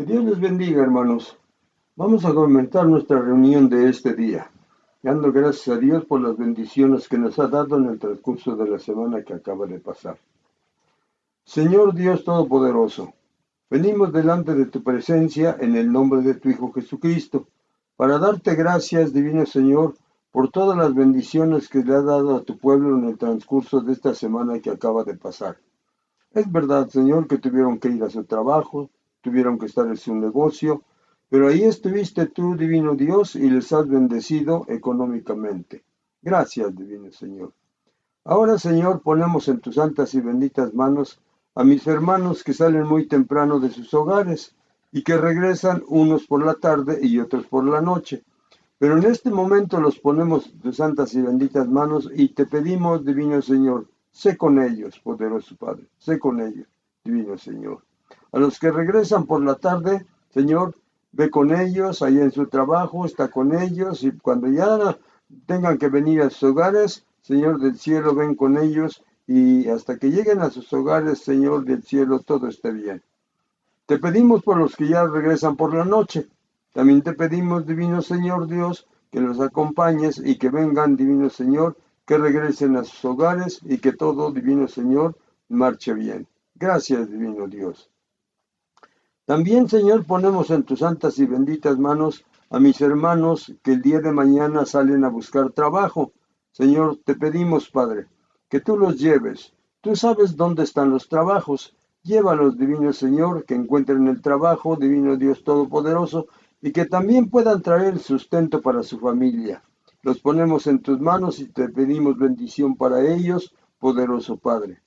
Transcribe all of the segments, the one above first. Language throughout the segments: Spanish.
Dios les bendiga, hermanos. Vamos a comentar nuestra reunión de este día, dando gracias a Dios por las bendiciones que nos ha dado en el transcurso de la semana que acaba de pasar. Señor Dios Todopoderoso, venimos delante de tu presencia en el nombre de tu Hijo Jesucristo, para darte gracias, Divino Señor, por todas las bendiciones que le has dado a tu pueblo en el transcurso de esta semana que acaba de pasar. Es verdad, Señor, que tuvieron que ir a su trabajo, tuvieron que estar en su negocio, pero ahí estuviste tú, Divino Dios, y les has bendecido económicamente. Gracias, Divino Señor. Ahora, Señor, ponemos en tus santas y benditas manos a mis hermanos que salen muy temprano de sus hogares y que regresan unos por la tarde y otros por la noche. Pero en este momento los ponemos en tus santas y benditas manos y te pedimos, Divino Señor, sé con ellos, poderoso Padre, sé con ellos, Divino Señor. A los que regresan por la tarde, Señor, ve con ellos, ahí en su trabajo, está con ellos, y cuando ya tengan que venir a sus hogares, Señor del cielo, ven con ellos, y hasta que lleguen a sus hogares, Señor del cielo, todo esté bien. Te pedimos por los que ya regresan por la noche. También te pedimos, Divino Señor Dios, que los acompañes y que vengan, Divino Señor, que regresen a sus hogares y que todo, Divino Señor, marche bien. Gracias, Divino Dios. También, Señor, ponemos en tus santas y benditas manos a mis hermanos que el día de mañana salen a buscar trabajo. Señor, te pedimos, Padre, que tú los lleves. Tú sabes dónde están los trabajos. Llévalos, Divino Señor, que encuentren el trabajo, Divino Dios Todopoderoso, y que también puedan traer el sustento para su familia. Los ponemos en tus manos y te pedimos bendición para ellos, poderoso Padre.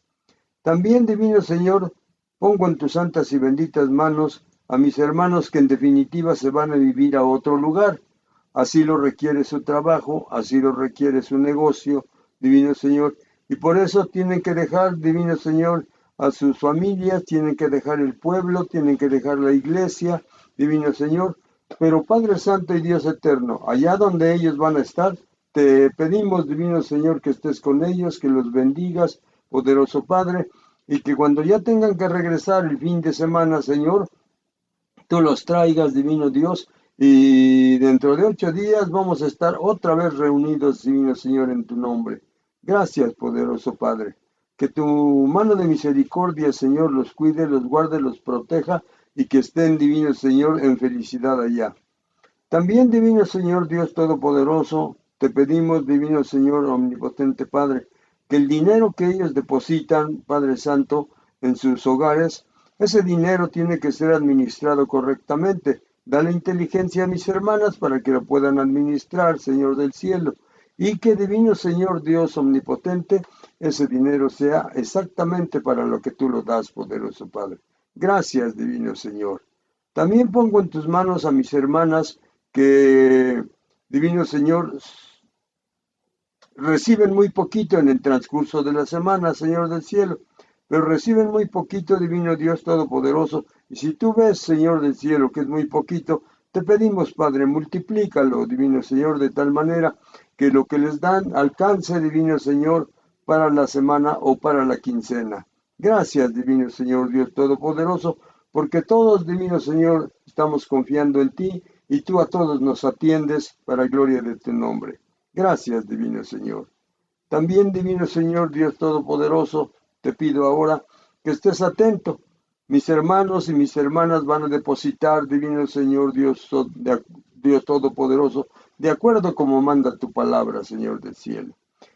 También, Divino Señor, pongo en tus santas y benditas manos a mis hermanos que en definitiva se van a vivir a otro lugar. Así lo requiere su trabajo, así lo requiere su negocio, Divino Señor. Y por eso tienen que dejar, Divino Señor, a sus familias, tienen que dejar el pueblo, tienen que dejar la iglesia, Divino Señor. Pero Padre Santo y Dios Eterno, allá donde ellos van a estar, te pedimos, Divino Señor, que estés con ellos, que los bendigas, poderoso Padre, y que cuando ya tengan que regresar el fin de semana, Señor, tú los traigas, Divino Dios, y dentro de 8 días vamos a estar otra vez reunidos, Divino Señor, en tu nombre. Gracias, poderoso Padre. Que tu mano de misericordia, Señor, los cuide, los guarde, los proteja, y que estén, Divino Señor, en felicidad allá. También, Divino Señor, Dios Todopoderoso, te pedimos, Divino Señor, Omnipotente Padre, que el dinero que ellos depositan, Padre Santo, en sus hogares, ese dinero tiene que ser administrado correctamente. Dale inteligencia a mis hermanas para que lo puedan administrar, Señor del cielo, y que, Divino Señor, Dios Omnipotente, ese dinero sea exactamente para lo que tú lo das, poderoso Padre. Gracias, Divino Señor. También pongo en tus manos a mis hermanas que, Divino Señor, reciben muy poquito en el transcurso de la semana, Señor del cielo, pero reciben muy poquito, Divino Dios Todopoderoso, y si tú ves, Señor del cielo, que es muy poquito, te pedimos, Padre, multiplícalo, Divino Señor, de tal manera que lo que les dan alcance, Divino Señor, para la semana o para la quincena. Gracias, Divino Señor, Dios Todopoderoso, porque todos, Divino Señor, estamos confiando en ti y tú a todos nos atiendes para gloria de tu nombre. Gracias, Divino Señor. También, Divino Señor, Dios Todopoderoso, te pido ahora que estés atento. Mis hermanos y mis hermanas van a depositar, Divino Señor, Dios Todopoderoso, de acuerdo como manda tu palabra, Señor del cielo.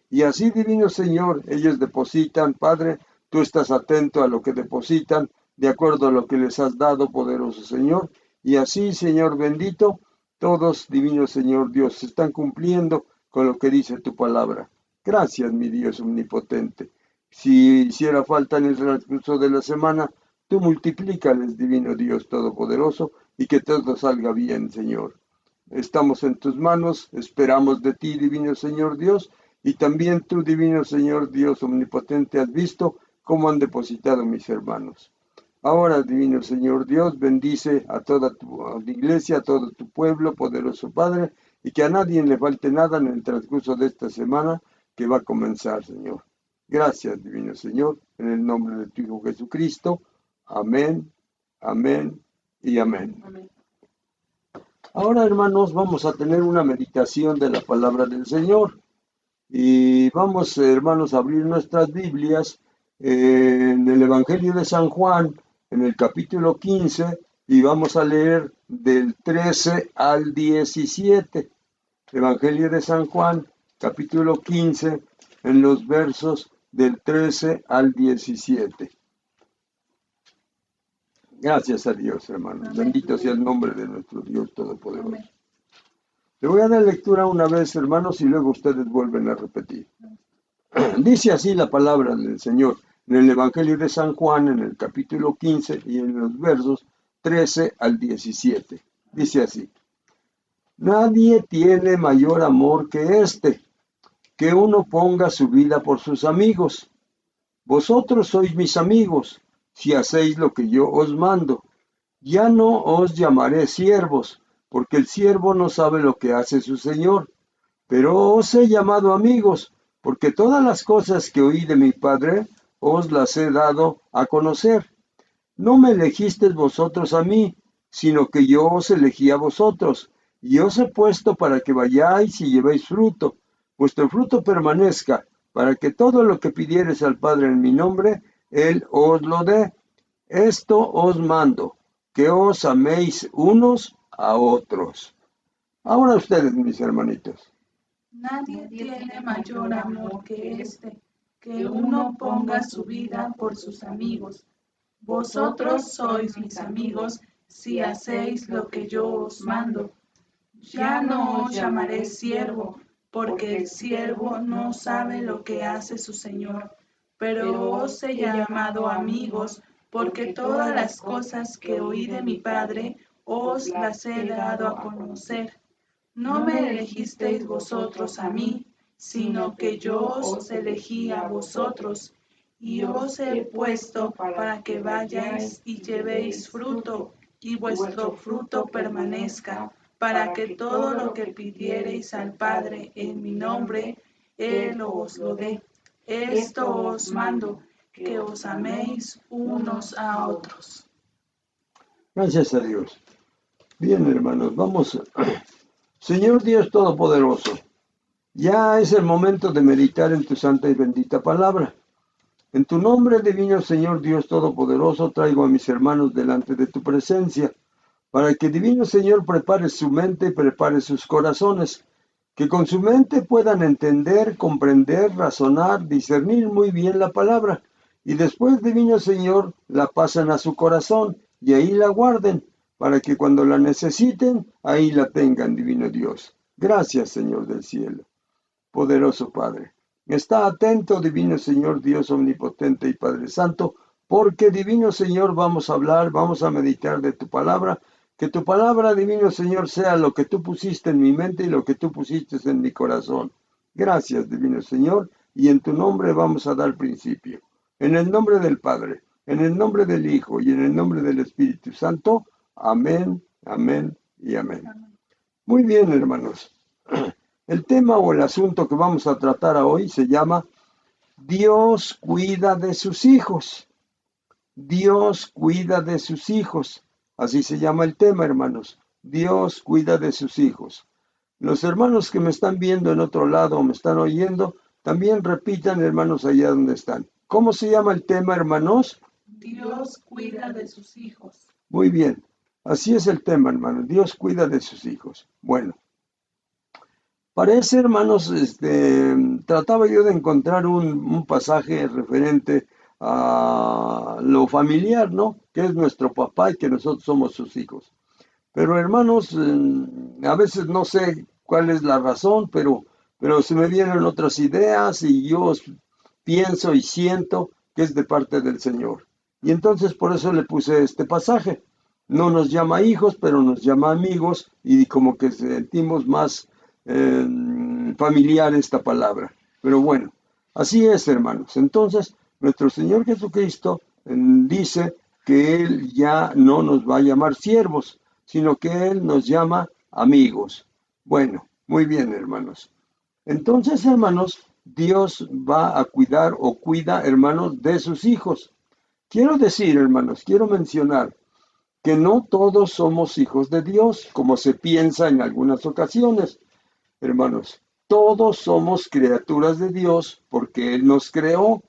Y así, Divino Señor, ellos depositan, Padre, tú estás atento a lo que depositan, de acuerdo a lo que les has dado, poderoso Señor. Y así, Señor bendito, todos, Divino Señor Dios, se están cumpliendo con lo que dice tu palabra. Gracias, mi Dios omnipotente. Si hiciera falta en el transcurso de la semana, tú multiplícales, Divino Dios Todopoderoso, y que todo salga bien, Señor. Estamos en tus manos, esperamos de ti, Divino Señor Dios, y también tú, Divino Señor Dios omnipotente, has visto cómo han depositado mis hermanos. Ahora, Divino Señor Dios, bendice a toda tu iglesia, a todo tu pueblo, poderoso Padre, y que a nadie le falte nada en el transcurso de esta semana que va a comenzar, Señor. Gracias, Divino Señor, en el nombre de tu Hijo Jesucristo. Amén, amén y amén. Ahora, hermanos, vamos a tener una meditación de la palabra del Señor. Y vamos, hermanos, a abrir nuestras Biblias en el Evangelio de San Juan, en el capítulo 15, y vamos a leer del 13 al 17. Evangelio de San Juan, capítulo 15, en los versos del 13 al 17. Gracias a Dios, hermanos. Amén. Bendito sea el nombre de nuestro Dios Todopoderoso. Amén. Le voy a dar lectura una vez, hermanos, y luego ustedes vuelven a repetir. Dice así la palabra del Señor en el Evangelio de San Juan, en el capítulo 15 y en los versos 13 al 17. Dice así: Nadie tiene mayor amor que este, que uno ponga su vida por sus amigos. Vosotros sois mis amigos, si hacéis lo que yo os mando. Ya no os llamaré siervos, porque el siervo no sabe lo que hace su señor, pero os he llamado amigos, porque todas las cosas que oí de mi Padre os las he dado a conocer. No me elegisteis vosotros a mí, sino que yo os elegí a vosotros, y os he puesto para que vayáis y llevéis fruto, vuestro fruto permanezca, para que todo lo que pidiereis al Padre en mi nombre, Él os lo dé. Esto os mando, que os améis unos a otros. Ahora ustedes, mis hermanitos. Nadie tiene mayor amor que este, que uno ponga su vida por sus amigos. Vosotros sois mis amigos si hacéis lo que yo os mando. Ya no os llamaré siervo, porque el siervo no sabe lo que hace su señor, pero os he llamado amigos, porque todas las cosas que oí de mi Padre os las he dado a conocer. No me elegisteis vosotros a mí, sino que yo os elegí a vosotros, y os he puesto para que vayáis y llevéis fruto, y vuestro fruto permanezca, para que todo lo que pidiereis al Padre en mi nombre, Él os lo dé. Esto os mando, que os améis unos a otros. Gracias a Dios. Bien, hermanos, vamos. Señor Dios Todopoderoso, ya es el momento de meditar en tu santa y bendita palabra. En tu nombre, divino Señor Dios Todopoderoso, traigo a mis hermanos delante de tu presencia, para que, divino Señor, prepare su mente y prepare sus corazones, que con su mente puedan entender, comprender, razonar, discernir muy bien la palabra, y después, divino Señor, la pasen a su corazón y ahí la guarden, para que cuando la necesiten, ahí la tengan, divino Dios. Gracias, Señor del cielo. Poderoso Padre, está atento, divino Señor, Dios omnipotente y Padre Santo, porque, divino Señor, vamos a hablar, vamos a meditar de tu palabra. Que tu palabra, divino Señor, sea lo que tú pusiste en mi mente y lo que tú pusiste en mi corazón. Gracias, divino Señor, y en tu nombre vamos a dar principio. En el nombre del Padre, en el nombre del Hijo y en el nombre del Espíritu Santo. Amén, amén y amén. Muy bien, hermanos. El tema o el asunto que vamos a tratar hoy se llama Dios cuida de sus hijos. Dios cuida de sus hijos. Así se llama el tema, hermanos. Dios cuida de sus hijos. Los hermanos que me están viendo en otro lado o me están oyendo, también repitan, hermanos, allá donde están. ¿Cómo se llama el tema, hermanos? Dios cuida de sus hijos. Muy bien. Así es el tema, hermanos. Dios cuida de sus hijos. Bueno. Parece, hermanos, trataba yo de encontrar un pasaje referente a lo familiar, ¿no? Que es nuestro papá y que nosotros somos sus hijos. Pero, hermanos, a veces no sé cuál es la razón, pero se me vienen otras ideas y yo pienso y siento que es de parte del Señor. Y entonces por eso le puse este pasaje. No nos llama hijos, pero nos llama amigos y como que sentimos más familiar esta palabra. Pero bueno, así es, hermanos. Entonces, nuestro Señor Jesucristo dice que Él ya no nos va a llamar siervos, sino que Él nos llama amigos. Bueno, muy bien, hermanos. Entonces, hermanos, Dios va a cuidar o cuida, hermanos, de sus hijos. Quiero decir, hermanos, quiero mencionar que no todos somos hijos de Dios, como se piensa en algunas ocasiones. Hermanos, todos somos criaturas de Dios porque Él nos creó,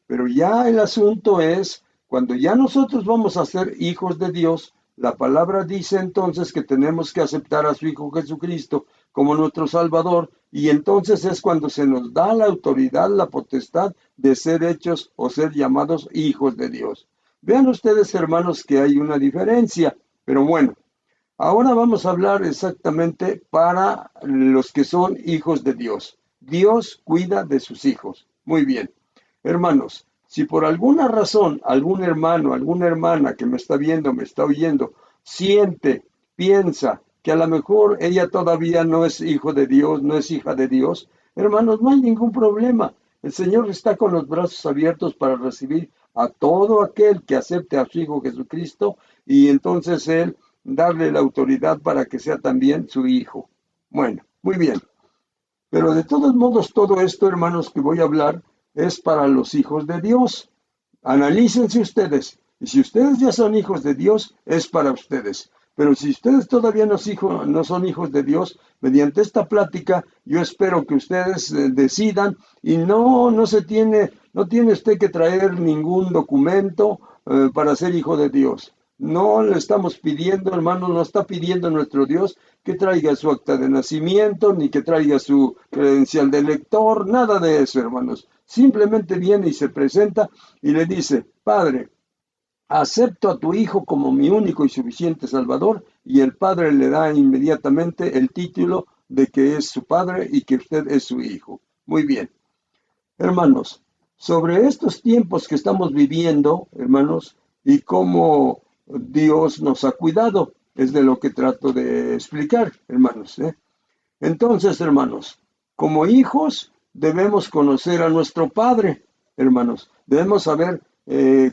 pero ya el asunto es, cuando ya nosotros vamos a ser hijos de Dios, la palabra dice entonces que tenemos que aceptar a su Hijo Jesucristo como nuestro Salvador, y entonces es cuando se nos da la autoridad, la potestad de ser hechos o ser llamados hijos de Dios. Vean ustedes, hermanos, que hay una diferencia, pero bueno. Ahora vamos a hablar exactamente para los que son hijos de Dios. Dios cuida de sus hijos. Muy bien. Hermanos, si por alguna razón algún hermano, alguna hermana que me está viendo, me está oyendo, siente, piensa que a lo mejor ella todavía no es hijo de Dios, no es hija de Dios, hermanos, no hay ningún problema. El Señor está con los brazos abiertos para recibir a todo aquel que acepte a su Hijo Jesucristo, y entonces Él darle la autoridad para que sea también su hijo. Bueno, muy bien. Pero de todos modos, todo esto, hermanos, que voy a hablar es para los hijos de Dios. Analícense ustedes. Y si ustedes ya son hijos de Dios, es para ustedes. Pero si ustedes todavía no son hijos de Dios, mediante esta plática, yo espero que ustedes decidan, y no tiene usted que traer ningún documento para ser hijo de Dios. No le estamos pidiendo, hermanos, no está pidiendo nuestro Dios que traiga su acta de nacimiento, ni que traiga su credencial de lector, nada de eso, hermanos. Simplemente viene y se presenta y le dice: Padre, acepto a tu Hijo como mi único y suficiente Salvador, y el Padre le da inmediatamente el título de que es su Padre y que usted es su Hijo. Muy bien. Hermanos, sobre estos tiempos que estamos viviendo, hermanos, y cómo Dios nos ha cuidado, es de lo que trato de explicar, hermanos. Entonces, hermanos, como hijos debemos conocer a nuestro Padre, hermanos. Debemos saber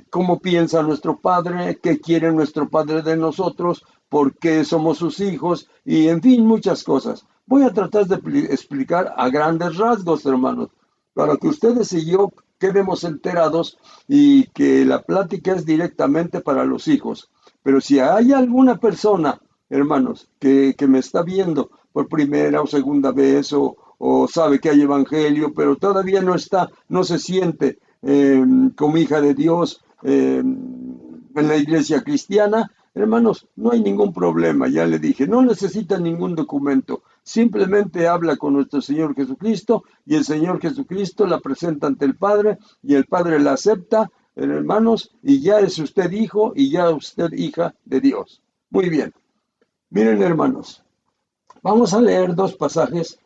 cómo piensa nuestro Padre, qué quiere nuestro Padre de nosotros, por qué somos sus hijos, y en fin, muchas cosas. Voy a tratar de explicar a grandes rasgos, hermanos, para que ustedes y yo quedemos enterados, y que la plática es directamente para los hijos. Pero si hay alguna persona, hermanos, que me está viendo por primera o segunda vez, o sabe que hay evangelio, pero todavía no se siente como hija de Dios en la iglesia cristiana, hermanos, no hay ningún problema. Ya le dije, no necesita ningún documento. Simplemente habla con nuestro Señor Jesucristo, y el Señor Jesucristo la presenta ante el Padre, y el Padre la acepta, hermanos, y ya es usted hijo y ya usted hija de Dios. Muy bien. Miren, hermanos, vamos a leer dos pasajes.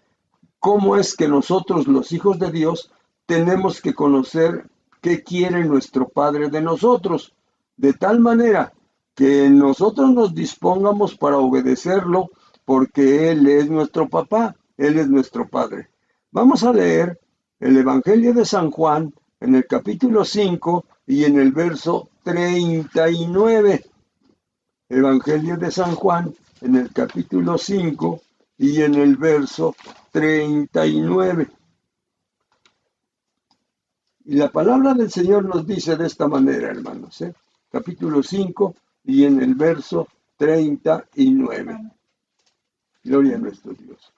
Cómo es que nosotros, los hijos de Dios, tenemos que conocer qué quiere nuestro Padre de nosotros, de tal manera que nosotros nos dispongamos para obedecerlo, porque Él es nuestro papá, Él es nuestro Padre. Vamos a leer el Evangelio de San Juan en el capítulo 5 y en el verso 39. Evangelio de San Juan en el capítulo 5 y en el verso 39. Y la palabra del Señor nos dice de esta manera, hermanos, capítulo 5 y en el verso 39. Gloria a nuestro Dios.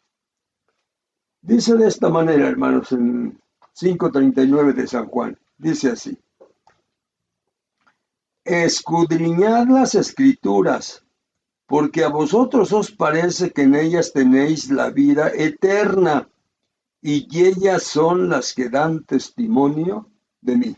Dice de esta manera, hermanos, en 5:39 de San Juan, dice así: escudriñad las Escrituras, porque a vosotros os parece que en ellas tenéis la vida eterna, y ellas son las que dan testimonio de mí.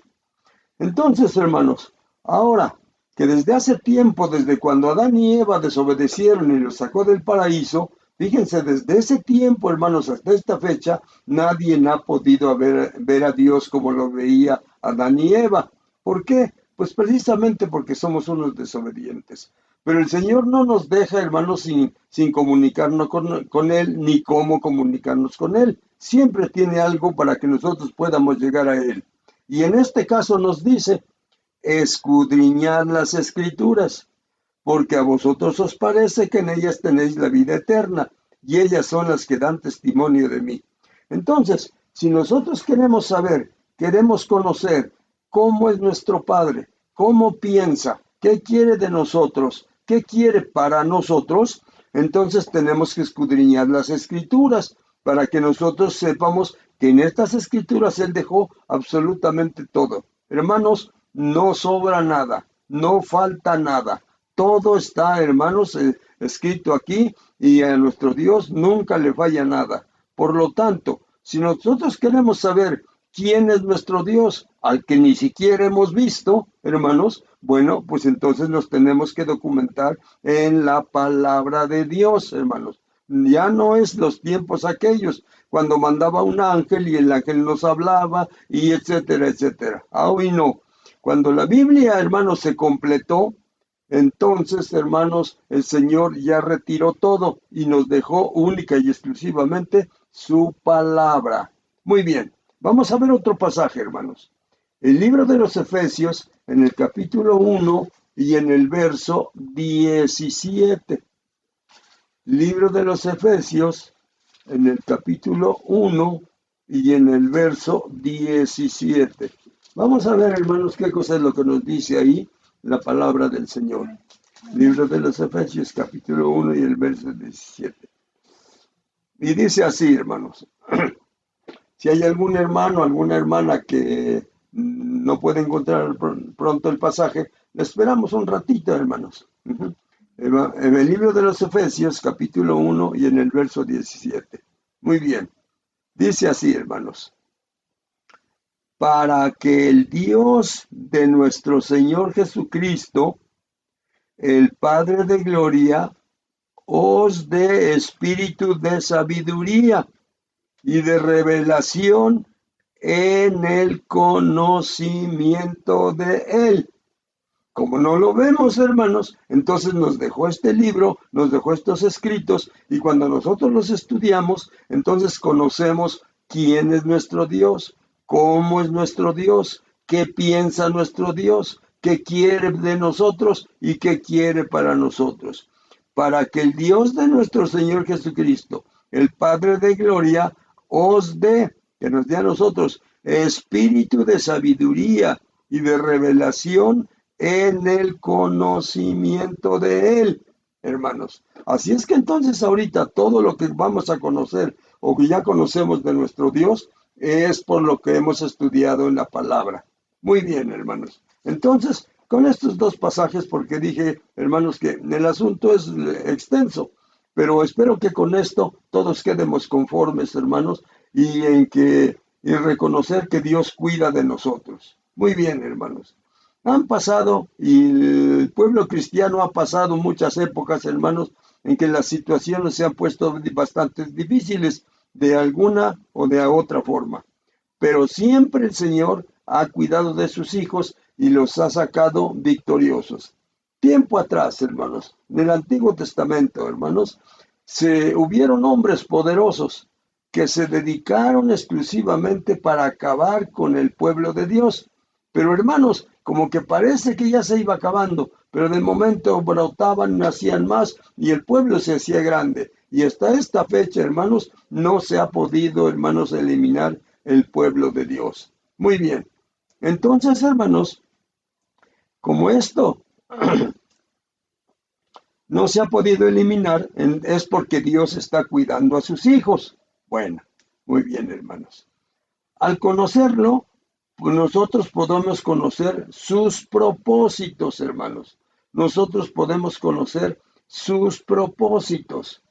Entonces, hermanos, ahora que desde hace tiempo, desde cuando Adán y Eva desobedecieron y los sacó del paraíso, fíjense, desde ese tiempo, hermanos, hasta esta fecha, nadie ha podido ver a Dios como lo veía Adán y Eva. ¿Por qué? Pues precisamente porque somos unos desobedientes. Pero el Señor no nos deja, hermanos, sin comunicarnos con Él, ni cómo comunicarnos con Él. Siempre tiene algo para que nosotros podamos llegar a Él. Y en este caso nos dice: escudriñad las Escrituras, porque a vosotros os parece que en ellas tenéis la vida eterna, y ellas son las que dan testimonio de mí. Entonces, si nosotros queremos saber, queremos conocer cómo es nuestro Padre, cómo piensa, qué quiere de nosotros, qué quiere para nosotros, entonces tenemos que escudriñar las Escrituras para que nosotros sepamos que en estas Escrituras Él dejó absolutamente todo. Hermanos, no sobra nada, no falta nada. Todo está, hermanos, escrito aquí, y a nuestro Dios nunca le falla nada. Por lo tanto, si nosotros queremos saber quién es nuestro Dios, al que ni siquiera hemos visto, hermanos, bueno, pues entonces nos tenemos que documentar en la palabra de Dios, hermanos. Ya no es los tiempos aquellos, cuando mandaba un ángel y el ángel nos hablaba, y etcétera, etcétera. Hoy no. Cuando la Biblia, hermanos, se completó, entonces, hermanos, el Señor ya retiró todo y nos dejó única y exclusivamente su palabra. Muy bien, vamos a ver otro pasaje, hermanos. El libro de los Efesios, en el capítulo 1 y en el verso 17. Libro de los Efesios, en el capítulo 1 y en el verso 17. Vamos a ver, hermanos, qué cosa es lo que nos dice ahí la palabra del Señor. Libro de los Efesios, capítulo 1 y el verso 17. Y dice así, hermanos. Si hay algún hermano, alguna hermana que no puede encontrar pronto el pasaje, le esperamos un ratito, hermanos. En el libro de los Efesios, capítulo 1 y en el verso 17. Muy bien. Dice así, hermanos. Para que el Dios de nuestro Señor Jesucristo, el Padre de gloria, os dé espíritu de sabiduría y de revelación en el conocimiento de Él. Como no lo vemos, hermanos, entonces nos dejó este libro, nos dejó estos escritos, y cuando nosotros los estudiamos, entonces conocemos quién es nuestro Dios, cómo es nuestro Dios, qué piensa nuestro Dios, qué quiere de nosotros y qué quiere para nosotros. Para que el Dios de nuestro Señor Jesucristo, el Padre de gloria, os dé, que nos dé a nosotros, espíritu de sabiduría y de revelación en el conocimiento de Él, hermanos. Así es que entonces ahorita todo lo que vamos a conocer o que ya conocemos de nuestro Dios es por lo que hemos estudiado en la palabra. Muy bien, hermanos. Entonces, con estos dos pasajes, porque dije, hermanos, que el asunto es extenso, pero espero que con esto todos quedemos conformes, hermanos, y reconocer que Dios cuida de nosotros. Muy bien, hermanos. Han pasado, y el pueblo cristiano ha pasado muchas épocas, hermanos, en que las situaciones se han puesto bastante difíciles de alguna o de otra forma. Pero siempre el Señor ha cuidado de sus hijos y los ha sacado victoriosos. Tiempo atrás, hermanos, en el Antiguo Testamento, hermanos, hubieron hombres poderosos que se dedicaron exclusivamente para acabar con el pueblo de Dios. Pero, hermanos, como que parece que ya se iba acabando, pero de momento brotaban, nacían más y el pueblo se hacía grande. Y hasta esta fecha, hermanos, no se ha podido, hermanos, eliminar el pueblo de Dios. Muy bien. Entonces, hermanos, como esto no se ha podido eliminar, es porque Dios está cuidando a sus hijos. Bueno, muy bien, hermanos. Al conocerlo, pues nosotros podemos conocer sus propósitos, hermanos. Nosotros podemos conocer sus propósitos.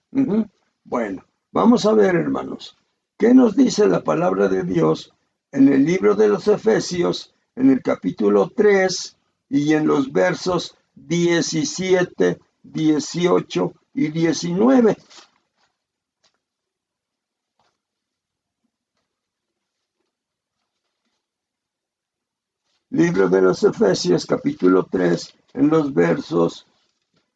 Bueno, vamos a ver, hermanos, ¿qué nos dice la palabra de Dios en el libro de los Efesios, en el capítulo 3 y en los versos 17, 18 y 19? Libro de los Efesios, capítulo 3, en los versos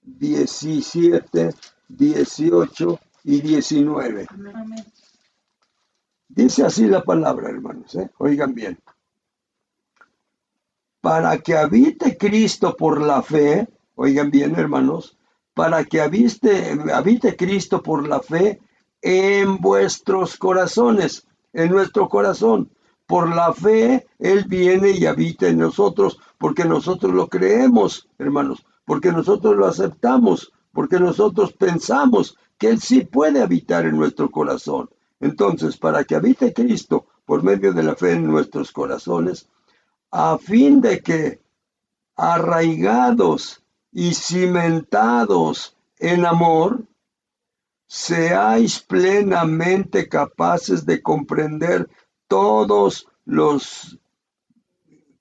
17, 18 y 19. Amén. Dice así la palabra, hermanos, oigan bien. Para que habite Cristo por la fe, oigan bien, hermanos, para que habite Cristo por la fe en vuestros corazones, en nuestro corazón. Por la fe, Él viene y habita en nosotros, porque nosotros lo creemos, hermanos. porque nosotros lo aceptamos, porque nosotros pensamos que Él sí puede habitar en nuestro corazón. Entonces, para que habite Cristo por medio de la fe en nuestros corazones, a fin de que arraigados y cimentados en amor, seáis plenamente capaces de comprender todos los,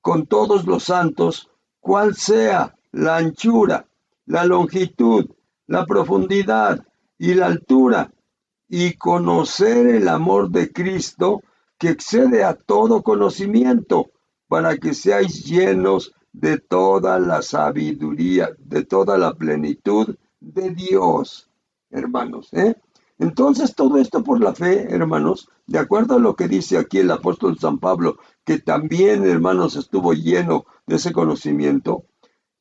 con todos los santos, cuál sea la anchura, la longitud, la profundidad y la altura, y conocer el amor de Cristo que excede a todo conocimiento, para que seáis llenos de toda la sabiduría, de toda la plenitud de Dios, hermanos. Entonces todo esto por la fe, hermanos, de acuerdo a lo que dice aquí el apóstol San Pablo, que también, hermanos, estuvo lleno de ese conocimiento,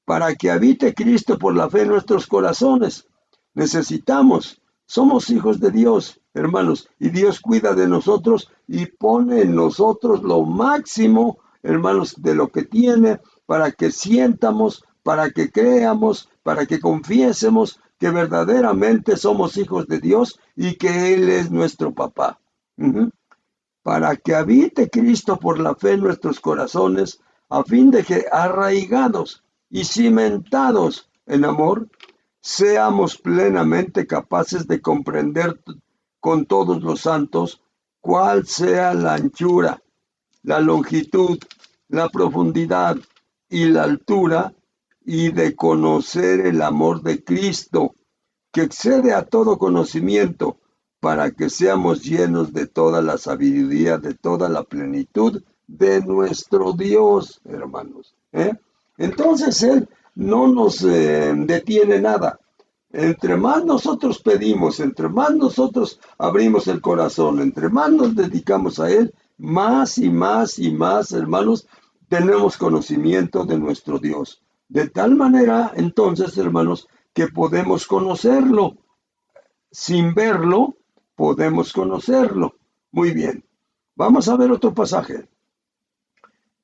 para que habite Cristo por la fe en nuestros corazones. Necesitamos, somos hijos de Dios, hermanos, y Dios cuida de nosotros y pone en nosotros lo máximo, hermanos, de lo que tiene, para que sientamos, para que creamos, para que confiésemos que verdaderamente somos hijos de Dios y que Él es nuestro papá. Para que habite Cristo por la fe en nuestros corazones, a fin de que arraigados y cimentados en amor, seamos plenamente capaces de comprender con todos los santos cuál sea la anchura, la longitud, la profundidad y la altura, y de conocer el amor de Cristo, que excede a todo conocimiento, para que seamos llenos de toda la sabiduría, de toda la plenitud de nuestro Dios, hermanos. Entonces Él no nos detiene nada. Entre más nosotros pedimos, entre más nosotros abrimos el corazón, entre más nos dedicamos a Él, más y más y más, hermanos, tenemos conocimiento de nuestro Dios. De tal manera, entonces, hermanos, que podemos conocerlo. Sin verlo, podemos conocerlo. Muy bien. Vamos a ver otro pasaje.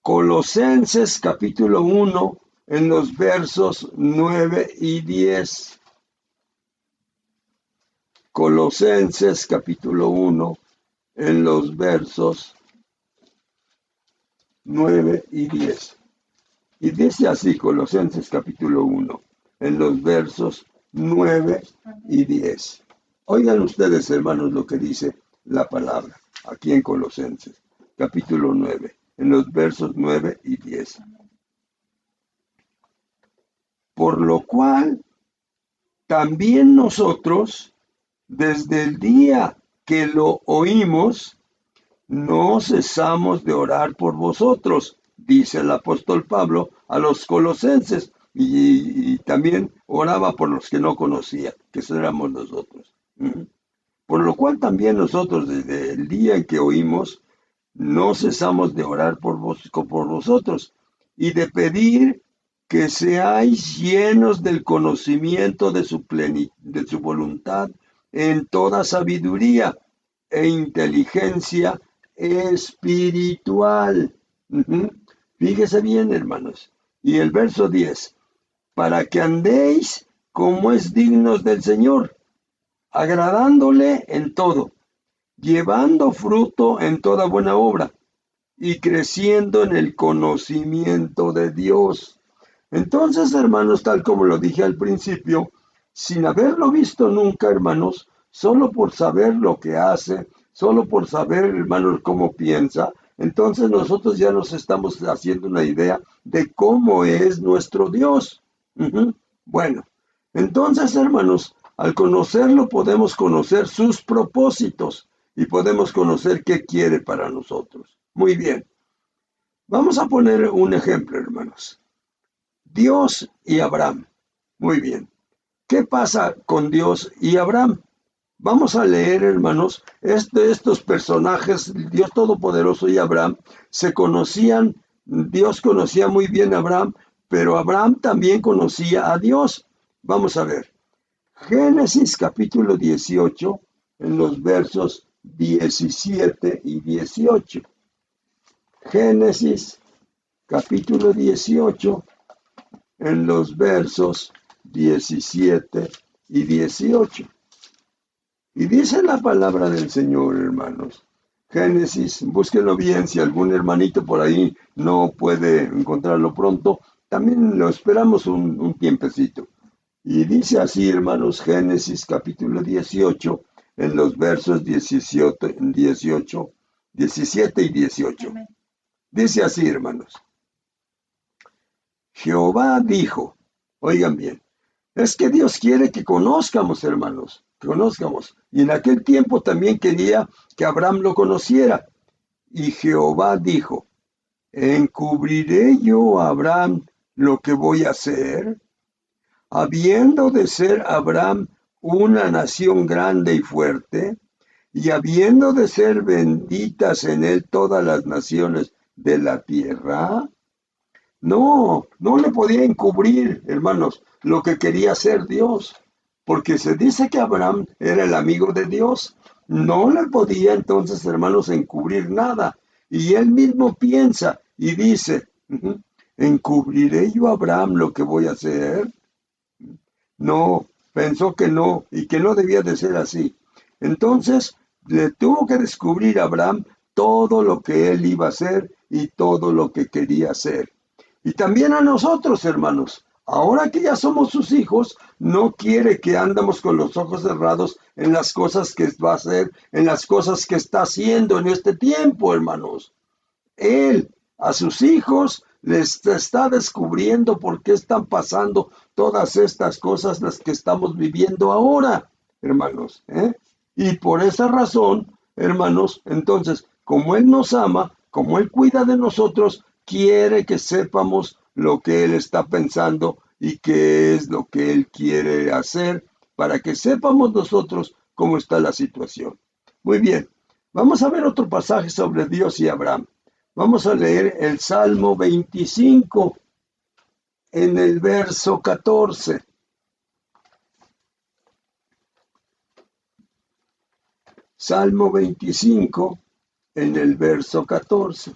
Colosenses capítulo 1, en los versos 9 y 10. Colosenses capítulo 1, en los versos 9 y 10. Y dice así, Colosenses capítulo 1, en los versos 9 y 10. Oigan ustedes, hermanos, lo que dice la palabra aquí en Colosenses, capítulo 9, en los versos 9 y 10. Por lo cual, también nosotros, desde el día que lo oímos, no cesamos de orar por vosotros, dice el apóstol Pablo a los colosenses, y también oraba por los que no conocía, que éramos nosotros. Por lo cual también nosotros, desde el día en que oímos, no cesamos de orar por vosotros y de pedir que seáis llenos del conocimiento de su voluntad en toda sabiduría e inteligencia espiritual. Fíjese bien, hermanos. Y el verso 10, para que andéis como es dignos del Señor, agradándole en todo, llevando fruto en toda buena obra y creciendo en el conocimiento de Dios. Entonces, hermanos, tal como lo dije al principio, sin haberlo visto nunca, hermanos, solo por saber lo que hace, solo por saber, hermanos, cómo piensa, entonces nosotros ya nos estamos haciendo una idea de cómo es nuestro Dios. Bueno, entonces, hermanos, al conocerlo podemos conocer sus propósitos y podemos conocer qué quiere para nosotros. Muy bien. Vamos a poner un ejemplo, hermanos. Dios y Abraham. Muy bien. ¿Qué pasa con Dios y Abraham? Vamos a leer, hermanos, estos personajes, Dios Todopoderoso y Abraham, se conocían, Dios conocía muy bien a Abraham, pero Abraham también conocía a Dios. Vamos a ver. Génesis capítulo 18, en los versos 17 y 18. Génesis capítulo 18, en los versos 17 y 18. Y dice la palabra del Señor, hermanos. Génesis, búsquenlo bien, si algún hermanito por ahí no puede encontrarlo pronto, también lo esperamos un tiempecito. Y dice así, hermanos, Génesis capítulo 18, en los versos 17 y 18. Amén. Dice así, hermanos. Jehová dijo, oigan bien, es que Dios quiere que conozcamos, hermanos, que conozcamos. Y en aquel tiempo también quería que Abraham lo conociera. Y Jehová dijo, ¿encubriré yo a Abraham lo que voy a hacer? Habiendo de ser Abraham una nación grande y fuerte, y habiendo de ser benditas en él todas las naciones de la tierra. No, no le podía encubrir, hermanos, lo que quería hacer Dios, porque se dice que Abraham era el amigo de Dios. No le podía entonces, hermanos, encubrir nada. Y él mismo piensa y dice, ¿encubriré yo a Abraham lo que voy a hacer? No, pensó que no, y que no debía de ser así. Entonces le tuvo que descubrir a Abraham todo lo que él iba a hacer y todo lo que quería hacer. Y también a nosotros, hermanos, ahora que ya somos sus hijos, no quiere que andemos con los ojos cerrados en las cosas que va a hacer, en las cosas que está haciendo en este tiempo, hermanos. Él a sus hijos les está descubriendo por qué están pasando todas estas cosas las que estamos viviendo ahora, hermanos. Y por esa razón, hermanos, entonces, como Él nos ama, como Él cuida de nosotros, quiere que sepamos lo que Él está pensando y qué es lo que Él quiere hacer para que sepamos nosotros cómo está la situación. Muy bien, vamos a ver otro pasaje sobre Dios y Abraham. Vamos a leer el Salmo 25 en el verso 14. Salmo 25 en el verso 14.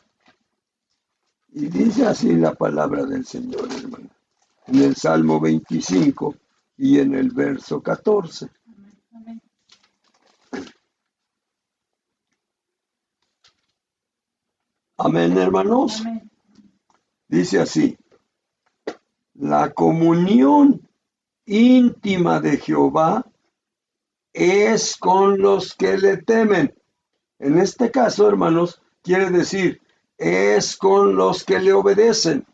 Y dice así la palabra del Señor, hermano. En el Salmo 25 y en el verso 14. Amén. Amén, hermanos. Amén. Dice así. La comunión íntima de Jehová es con los que le temen. En este caso, hermanos, quiere decir, es con los que le obedecen,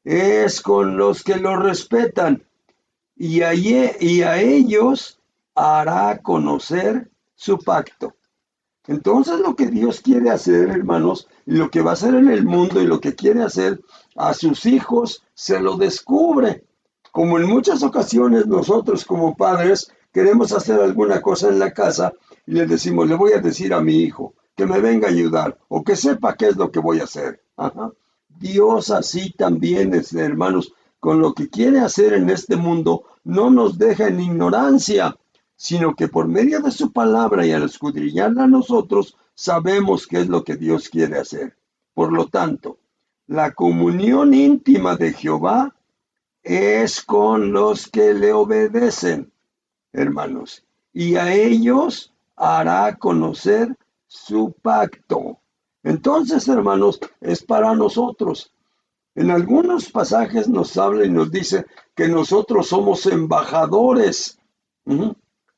es con los que lo respetan, y a ellos hará conocer su pacto. Entonces lo que Dios quiere hacer, hermanos, y lo que va a hacer en el mundo y lo que quiere hacer a sus hijos, se lo descubre. Como en muchas ocasiones nosotros como padres queremos hacer alguna cosa en la casa y le decimos, le voy a decir a mi hijo que me venga a ayudar o que sepa qué es lo que voy a hacer. Dios así también es, hermanos, con lo que quiere hacer en este mundo, no nos deja en ignorancia, sino que por medio de su palabra y al escudriñarla nosotros, sabemos qué es lo que Dios quiere hacer. Por lo tanto, la comunión íntima de Jehová es con los que le obedecen, hermanos, y a ellos hará conocer su pacto. Entonces, hermanos, es para nosotros. En algunos pasajes nos habla y nos dice que nosotros somos embajadores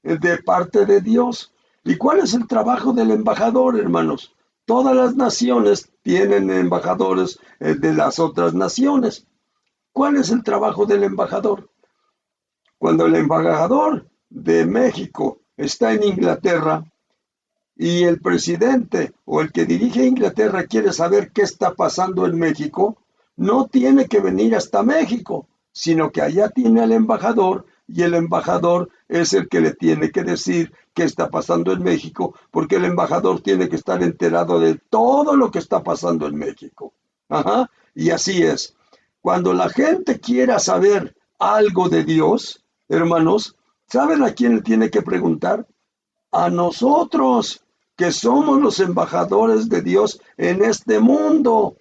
de parte de Dios. ¿Y cuál es el trabajo del embajador, hermanos? Todas las naciones tienen embajadores de las otras naciones. ¿Cuál es el trabajo del embajador? Cuando el embajador de México está en Inglaterra y el presidente o el que dirige Inglaterra quiere saber qué está pasando en México, no tiene que venir hasta México, sino que allá tiene al embajador y el embajador es el que le tiene que decir qué está pasando en México, porque el embajador tiene que estar enterado de todo lo que está pasando en México. Y así es. Cuando la gente quiera saber algo de Dios, hermanos, ¿saben a quién le tiene que preguntar? A nosotros, que somos los embajadores de Dios en este mundo.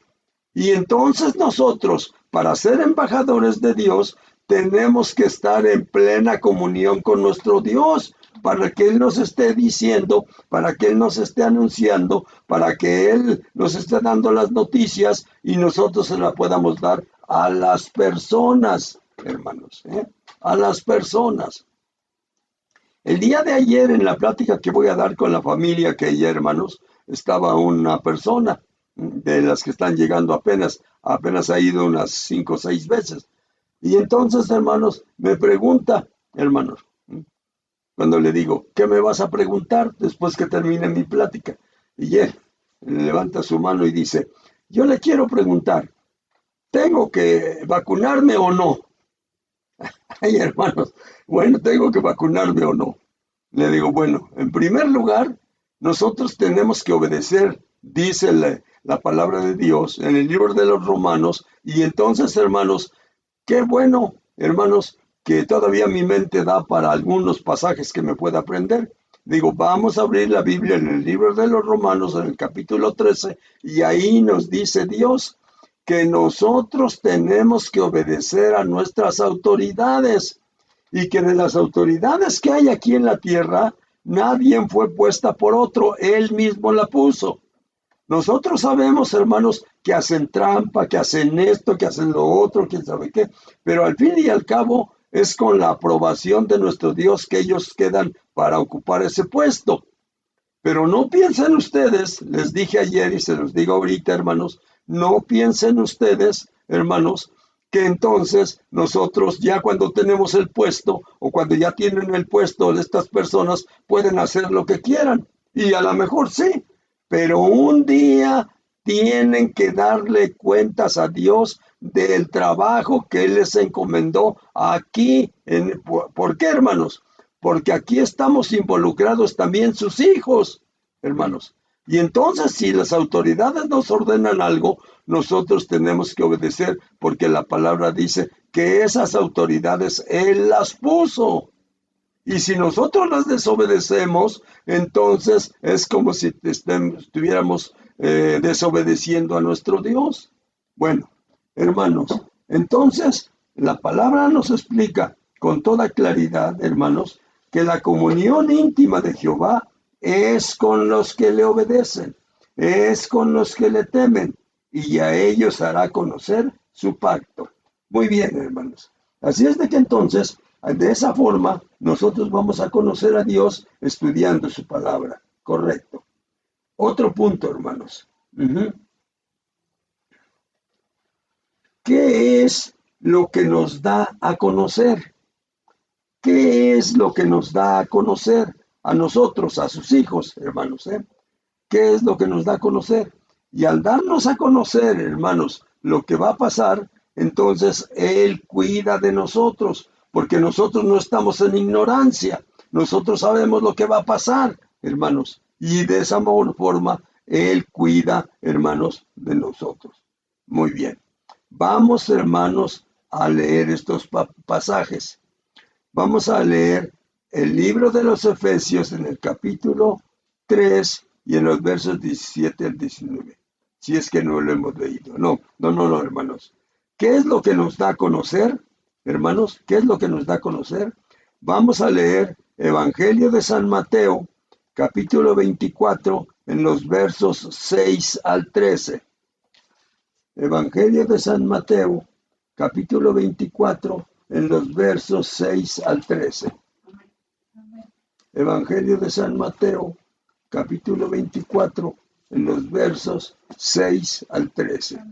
Y entonces nosotros, para ser embajadores de Dios, tenemos que estar en plena comunión con nuestro Dios, para que Él nos esté diciendo, para que Él nos esté anunciando, para que Él nos esté dando las noticias y nosotros se las podamos dar a las personas, hermanos, a las personas. El día de ayer, en la plática que voy a dar con la familia que hay, hermanos, estaba una persona de las que están llegando apenas ha ido unas 5 o 6 veces. Y entonces, hermanos, me pregunta, hermanos, cuando le digo, ¿qué me vas a preguntar después que termine mi plática? Y él levanta su mano y dice, yo le quiero preguntar, ¿tengo que vacunarme o no? Ay, hermanos, bueno, ¿tengo que vacunarme o no? Le digo, bueno, en primer lugar, nosotros tenemos que obedecer, dice la palabra de Dios en el libro de los Romanos, y entonces, hermanos, qué bueno, hermanos, que todavía mi mente da para algunos pasajes que me pueda aprender. Digo, vamos a abrir la Biblia en el libro de los Romanos, en el capítulo 13, y ahí nos dice Dios que nosotros tenemos que obedecer a nuestras autoridades y que de las autoridades que hay aquí en la tierra, nadie fue puesta por otro, Él mismo la puso. Nosotros sabemos, hermanos, que hacen trampa, que hacen esto, que hacen lo otro, quién sabe qué, pero al fin y al cabo es con la aprobación de nuestro Dios que ellos quedan para ocupar ese puesto. Pero no piensen ustedes, les dije ayer y se los digo ahorita, hermanos, no piensen ustedes, hermanos, que entonces nosotros ya cuando tenemos el puesto o cuando ya tienen el puesto de estas personas pueden hacer lo que quieran. Y a lo mejor sí, pero un día tienen que darle cuentas a Dios del trabajo que Él les encomendó aquí. ¿Por qué, hermanos? Porque aquí estamos involucrados también sus hijos, hermanos. Y entonces, si las autoridades nos ordenan algo, nosotros tenemos que obedecer, porque la palabra dice que esas autoridades Él las puso. Y si nosotros las desobedecemos, entonces es como si estuviéramos desobedeciendo a nuestro Dios. Bueno, hermanos, entonces la palabra nos explica con toda claridad, hermanos, que la comunión íntima de Jehová es con los que le obedecen, es con los que le temen, y a ellos hará conocer su pacto. Muy bien, hermanos. Así es de que entonces, de esa forma, nosotros vamos a conocer a Dios estudiando su palabra. Correcto. Otro punto, hermanos. ¿Qué es lo que nos da a conocer? ¿Qué es lo que nos da a conocer a nosotros, a sus hijos, hermanos? ¿Qué es lo que nos da a conocer? Y al darnos a conocer, hermanos, lo que va a pasar, entonces Él cuida de nosotros, porque nosotros no estamos en ignorancia. Nosotros sabemos lo que va a pasar, hermanos. Y de esa forma, Él cuida, hermanos, de nosotros. Muy bien. Vamos, hermanos, a leer estos pasajes. Vamos a leer el libro de los Efesios en el capítulo 3 y en los versos 17 al 19. Si es que no lo hemos leído. No, hermanos. ¿Qué es lo que nos da a conocer, hermanos? ¿Qué es lo que nos da a conocer? Vamos a leer Evangelio de San Mateo, capítulo 24, en los versos 6 al 13. Evangelio de San Mateo, capítulo 24, en los versos 6 al 13. Evangelio de San Mateo, capítulo 24, en los versos 6 al 13.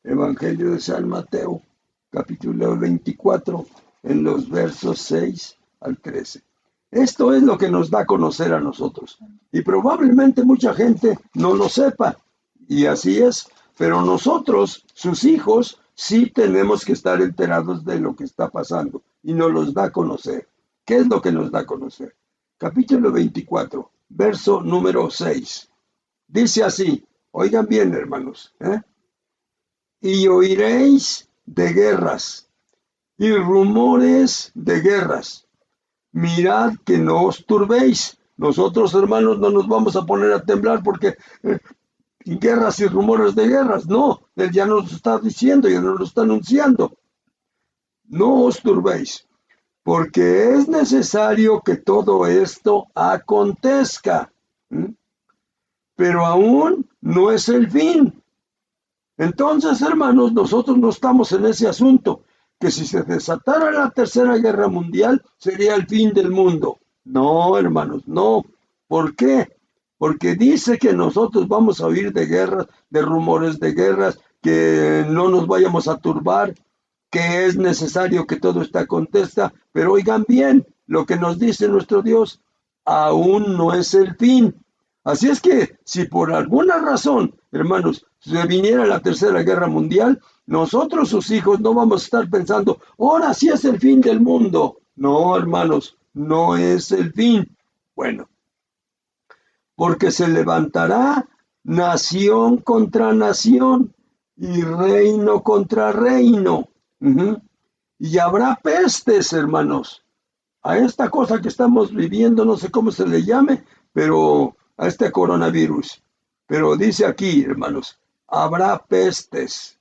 Evangelio de San Mateo, capítulo 24, en los versos 6 al 13. Esto es lo que nos da a conocer a nosotros. Y probablemente mucha gente no lo sepa. Y así es. Pero nosotros, sus hijos, sí tenemos que estar enterados de lo que está pasando. Y nos los da a conocer. ¿Qué es lo que nos da a conocer? Capítulo 24, verso número 6. Dice así, oigan bien, hermanos, y oiréis de guerras y rumores de guerras. Mirad que no os turbéis. Nosotros, hermanos, no nos vamos a poner a temblar porque guerras y rumores de guerras. No, Él ya nos lo está diciendo, ya nos lo está anunciando. No os turbéis, porque es necesario que todo esto acontezca. Pero aún no es el fin. Entonces, hermanos, nosotros no estamos en ese asunto, que si se desatara la Tercera Guerra Mundial sería el fin del mundo. No, hermanos, no. ¿Por qué? Porque dice que nosotros vamos a oír de guerras, de rumores de guerras, que no nos vayamos a turbar, que es necesario que todo esto acontezca, pero oigan bien lo que nos dice nuestro Dios, aún no es el fin. Así es que si por alguna razón, hermanos, se viniera la Tercera Guerra Mundial, nosotros sus hijos no vamos a estar pensando, ahora sí es el fin del mundo. No, hermanos, no es el fin. Bueno, porque se levantará nación contra nación y reino contra reino. Y habrá pestes, hermanos. A esta cosa que estamos viviendo, no sé cómo se le llame, pero a este coronavirus. Pero dice aquí, hermanos, habrá pestes.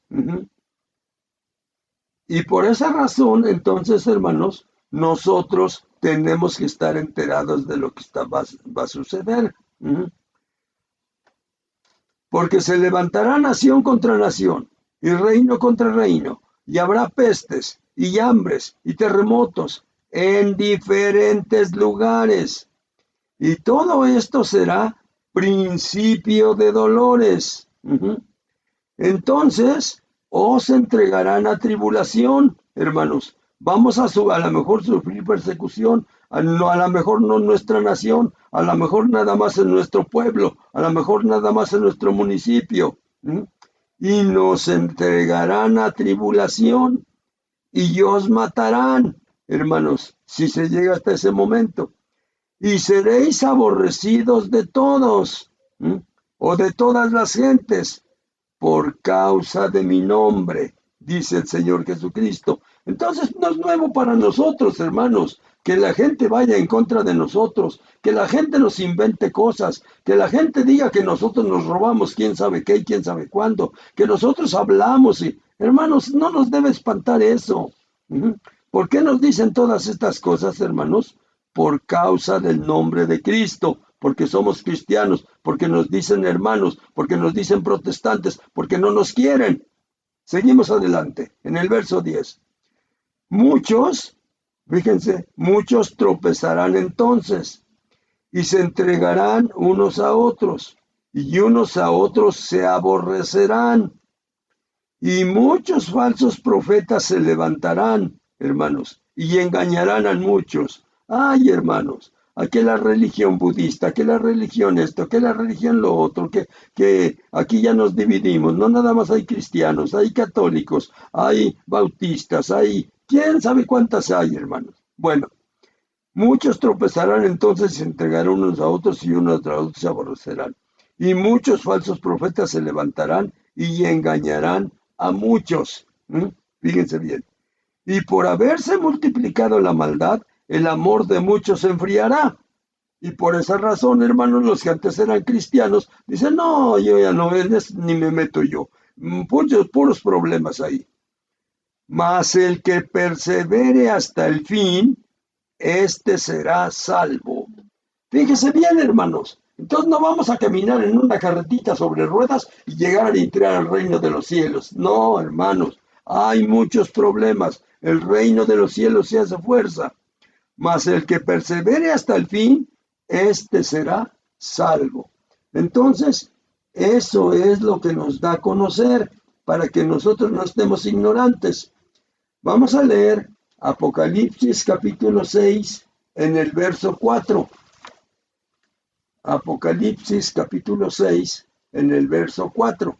Y por esa razón, entonces, hermanos, nosotros tenemos que estar enterados de lo que va a suceder. Porque se levantará nación contra nación y reino contra reino, y habrá pestes y hambres y terremotos en diferentes lugares. Y todo esto será principio de dolores. Entonces, os entregarán a tribulación, hermanos. Vamos a lo mejor sufrir persecución, a lo mejor no en nuestra nación, a lo mejor nada más en nuestro pueblo, a lo mejor nada más en nuestro municipio. Y nos entregarán a tribulación y os matarán, hermanos, si se llega hasta ese momento. Y seréis aborrecidos de todos, o de todas las gentes, por causa de mi nombre, dice el Señor Jesucristo. Entonces no es nuevo para nosotros, hermanos, que la gente vaya en contra de nosotros, que la gente nos invente cosas, que la gente diga que nosotros nos robamos quién sabe qué y quién sabe cuándo, que nosotros hablamos y, hermanos, no nos debe espantar eso. ¿Por qué nos dicen todas estas cosas, hermanos? Por causa del nombre de Cristo, porque somos cristianos, porque nos dicen hermanos, porque nos dicen protestantes, porque no nos quieren. Seguimos adelante, en el verso 10. Muchos, fíjense, muchos tropezarán entonces y se entregarán unos a otros, y unos a otros se aborrecerán. Y muchos falsos profetas se levantarán, hermanos, y engañarán a muchos. Ay, hermanos, aquí la religión budista, que la religión esto, que la religión lo otro, que aquí ya nos dividimos. No nada más hay cristianos, hay católicos, hay bautistas, hay quién sabe cuántas hay, hermanos. Bueno, muchos tropezarán entonces y se entregarán unos a otros y unos a otros se aborrecerán. Y muchos falsos profetas se levantarán y engañarán a muchos. Fíjense bien. Y por haberse multiplicado la maldad, el amor de muchos se enfriará. Y por esa razón, hermanos, los que antes eran cristianos, dicen, no, yo ya no, ni me meto yo. Puros problemas ahí. Mas el que persevere hasta el fin, este será salvo. Fíjese bien, hermanos. Entonces no vamos a caminar en una carretita sobre ruedas y llegar a entrar al reino de los cielos. No, hermanos, hay muchos problemas. El reino de los cielos se hace fuerza. Mas el que persevere hasta el fin, este será salvo. Entonces, eso es lo que nos da a conocer para que nosotros no estemos ignorantes. Vamos a leer Apocalipsis capítulo 6 en el verso 4. Apocalipsis capítulo 6 en el verso 4.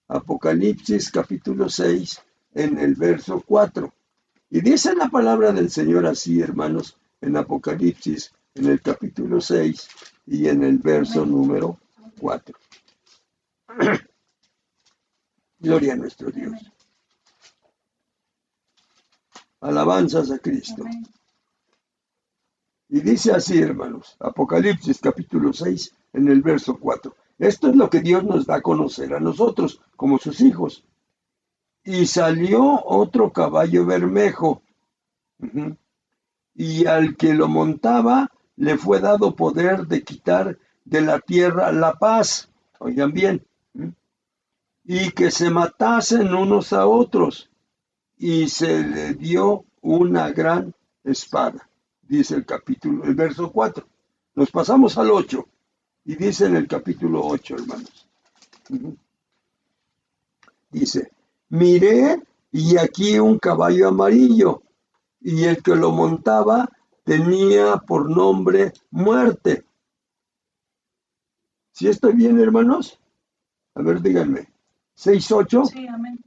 Apocalipsis capítulo 6 en el verso 4. Y dice la palabra del Señor así, hermanos, en Apocalipsis, en el capítulo 6 y en el verso número 4. Gloria a nuestro Dios. Alabanzas a Cristo. Y dice así, hermanos, Apocalipsis capítulo 6 en el verso 4. Esto es lo que Dios nos da a conocer a nosotros, como sus hijos. Y salió otro caballo bermejo, ujú, y al que lo montaba le fue dado poder de quitar de la tierra la paz. Oigan bien, y que se matasen unos a otros, y se le dio una gran espada, dice el verso 4. Nos pasamos al 8, y dice en el capítulo 8, hermanos. Dice, miré y aquí un caballo amarillo, y el que lo montaba tenía por nombre Muerte. ¿Sí estoy bien, hermanos? A ver, díganme. 6:8. Sí, amén.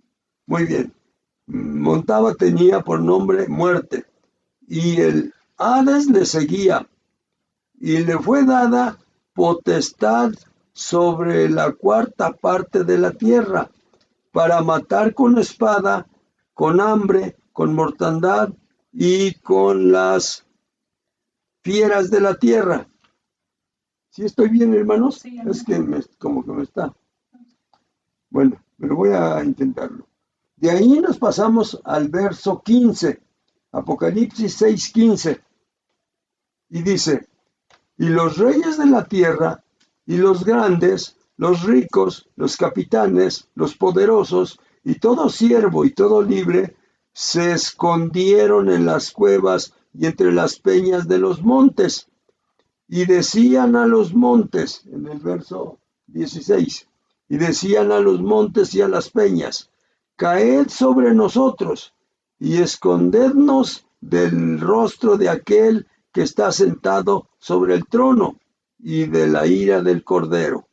Muy bien. Montaba tenía por nombre Muerte, y el Hades le seguía, y le fue dada potestad sobre la cuarta parte de la tierra, para matar con espada, con hambre, con mortandad y con las fieras de la tierra. ¿Sí estoy bien, hermanos? Sí, es que como que me está. Bueno, pero voy a intentarlo. De ahí nos pasamos al verso 15, Apocalipsis 6:15, y dice, y los reyes de la tierra, y los grandes, los ricos, los capitanes, los poderosos, y todo siervo y todo libre, se escondieron en las cuevas y entre las peñas de los montes, y decían a los montes, en el verso 16, y decían a los montes y a las peñas, caed sobre nosotros y escondednos del rostro de aquel que está sentado sobre el trono y de la ira del Cordero,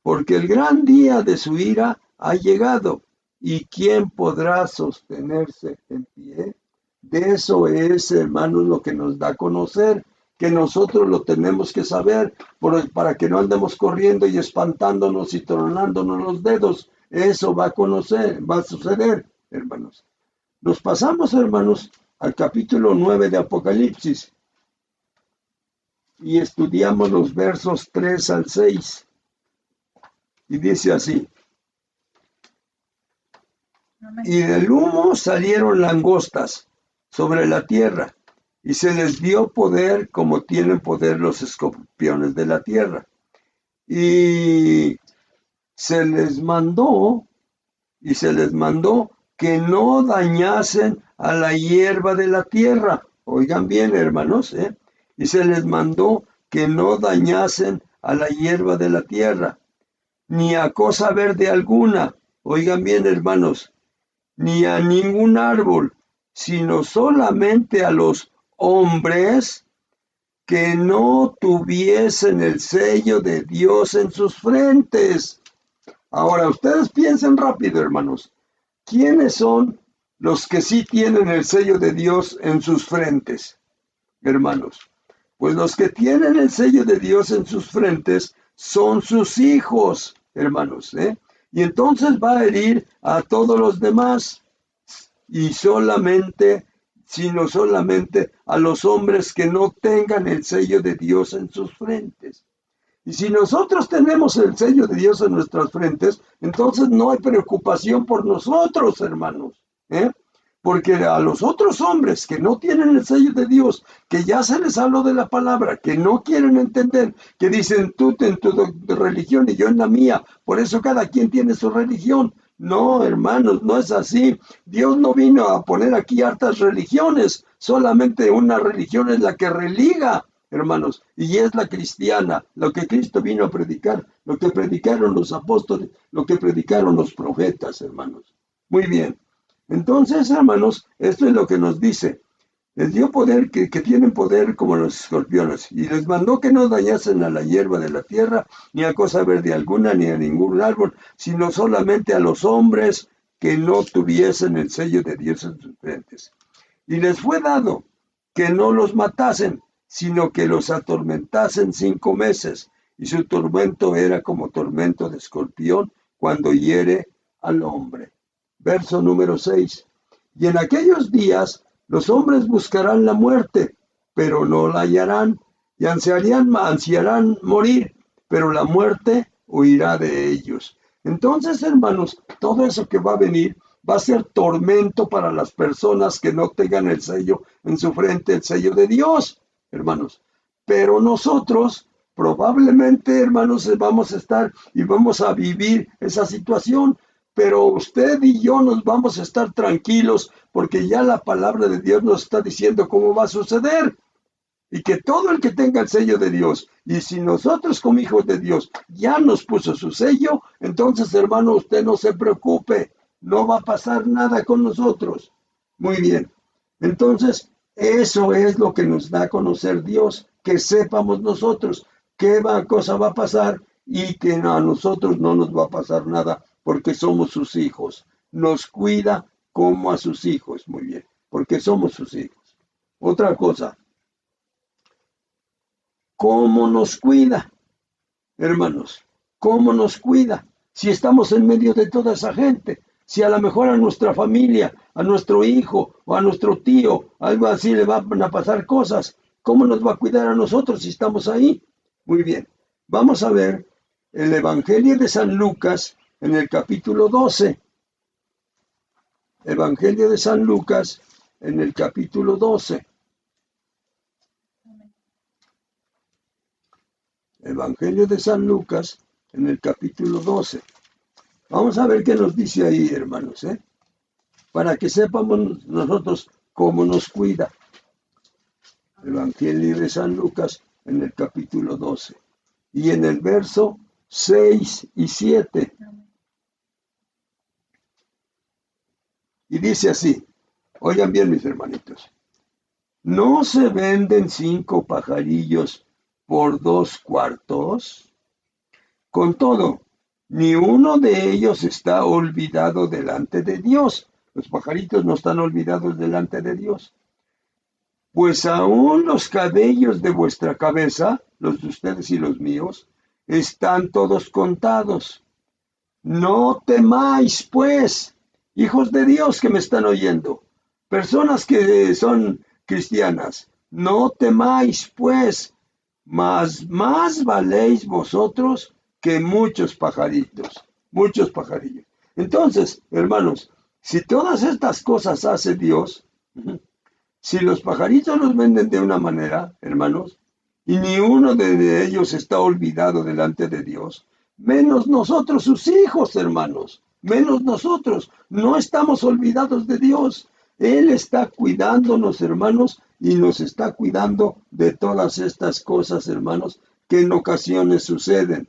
porque el gran día de su ira ha llegado, y ¿quién podrá sostenerse en pie? De eso es, hermanos, lo que nos da a conocer, que nosotros lo tenemos que saber para que no andemos corriendo y espantándonos y tronándonos los dedos. Eso va a suceder, hermanos. Nos pasamos, hermanos, al capítulo 9 de Apocalipsis y estudiamos los versos 3 al 6. Y dice así, y del humo salieron langostas sobre la tierra, y se les dio poder como tienen poder los escorpiones de la tierra. Y se les mandó que no dañasen a la hierba de la tierra. Oigan bien, hermanos, y se les mandó que no dañasen a la hierba de la tierra, ni a cosa verde alguna. Oigan bien, hermanos, ni a ningún árbol, sino solamente a los hombres que no tuviesen el sello de Dios en sus frentes. Ahora, ustedes piensen rápido, hermanos. ¿Quiénes son los que sí tienen el sello de Dios en sus frentes, hermanos? Pues los que tienen el sello de Dios en sus frentes son sus hijos, hermanos, Y entonces va a herir a todos los demás, sino solamente a los hombres que no tengan el sello de Dios en sus frentes. Y si nosotros tenemos el sello de Dios en nuestras frentes, entonces no hay preocupación por nosotros, hermanos, Porque a los otros hombres que no tienen el sello de Dios, que ya se les habló de la palabra, que no quieren entender, que dicen tú en tu religión y yo en la mía, por eso cada quien tiene su religión. No, hermanos, no es así. Dios no vino a poner aquí hartas religiones, solamente una religión es la que religa, hermanos, y es la cristiana, lo que Cristo vino a predicar, lo que predicaron los apóstoles, lo que predicaron los profetas, hermanos. Muy bien. Entonces, hermanos, esto es lo que nos dice. Les dio poder, que tienen poder como los escorpiones, y les mandó que no dañasen a la hierba de la tierra, ni a cosa verde alguna, ni a ningún árbol, sino solamente a los hombres que no tuviesen el sello de Dios en sus frentes. Y les fue dado que no los matasen, sino que los atormentasen 5 meses, y su tormento era como tormento de escorpión cuando hiere al hombre. Verso número 6. Y en aquellos días los hombres buscarán la muerte, pero no la hallarán, y ansiarán morir, pero la muerte huirá de ellos. Entonces, hermanos, todo eso que va a venir va a ser tormento para las personas que no tengan el sello en su frente, el sello de Dios, hermanos. Pero nosotros probablemente, hermanos, vamos a estar y vamos a vivir esa situación, pero usted y yo nos vamos a estar tranquilos porque ya la palabra de Dios nos está diciendo cómo va a suceder. Y que todo el que tenga el sello de Dios, y si nosotros como hijos de Dios ya nos puso su sello, entonces, hermano, usted no se preocupe, no va a pasar nada con nosotros. Muy bien. Entonces, eso es lo que nos da a conocer Dios, que sepamos nosotros qué cosa va a pasar y que a nosotros no nos va a pasar nada porque somos sus hijos. Nos cuida como a sus hijos. Muy bien, porque somos sus hijos. Otra cosa. ¿Cómo nos cuida, hermanos? ¿Cómo nos cuida? Si estamos en medio de toda esa gente, si a lo mejor a nuestra familia, a nuestro hijo o a nuestro tío, algo así le van a pasar cosas, ¿cómo nos va a cuidar a nosotros si estamos ahí? Muy bien, vamos a ver el Evangelio de San Lucas en el capítulo 12. Evangelio de San Lucas en el capítulo 12. Evangelio de San Lucas, en el capítulo 12. Vamos a ver qué nos dice ahí, hermanos, para que sepamos nosotros cómo nos cuida. Evangelio de San Lucas, en el capítulo 12. Y en el verso 6 y 7. Y dice así, oigan bien mis hermanitos, ¿no se venden 5 pajarillos por 2 cuartos? Con todo, ni uno de ellos está olvidado delante de Dios. Los pajaritos no están olvidados delante de Dios. Pues aún los cabellos de vuestra cabeza, los de ustedes y los míos, están todos contados. No temáis, pues, hijos de Dios que me están oyendo, personas que son cristianas, no temáis, pues, más valéis vosotros que muchos pajaritos, muchos pajarillos. Entonces, hermanos, si todas estas cosas hace Dios, si los pajaritos los venden de una manera, hermanos, y ni uno de ellos está olvidado delante de Dios, menos nosotros sus hijos, hermanos, menos nosotros, no estamos olvidados de Dios. Él está cuidándonos, hermanos, y nos está cuidando de todas estas cosas, hermanos, que en ocasiones suceden.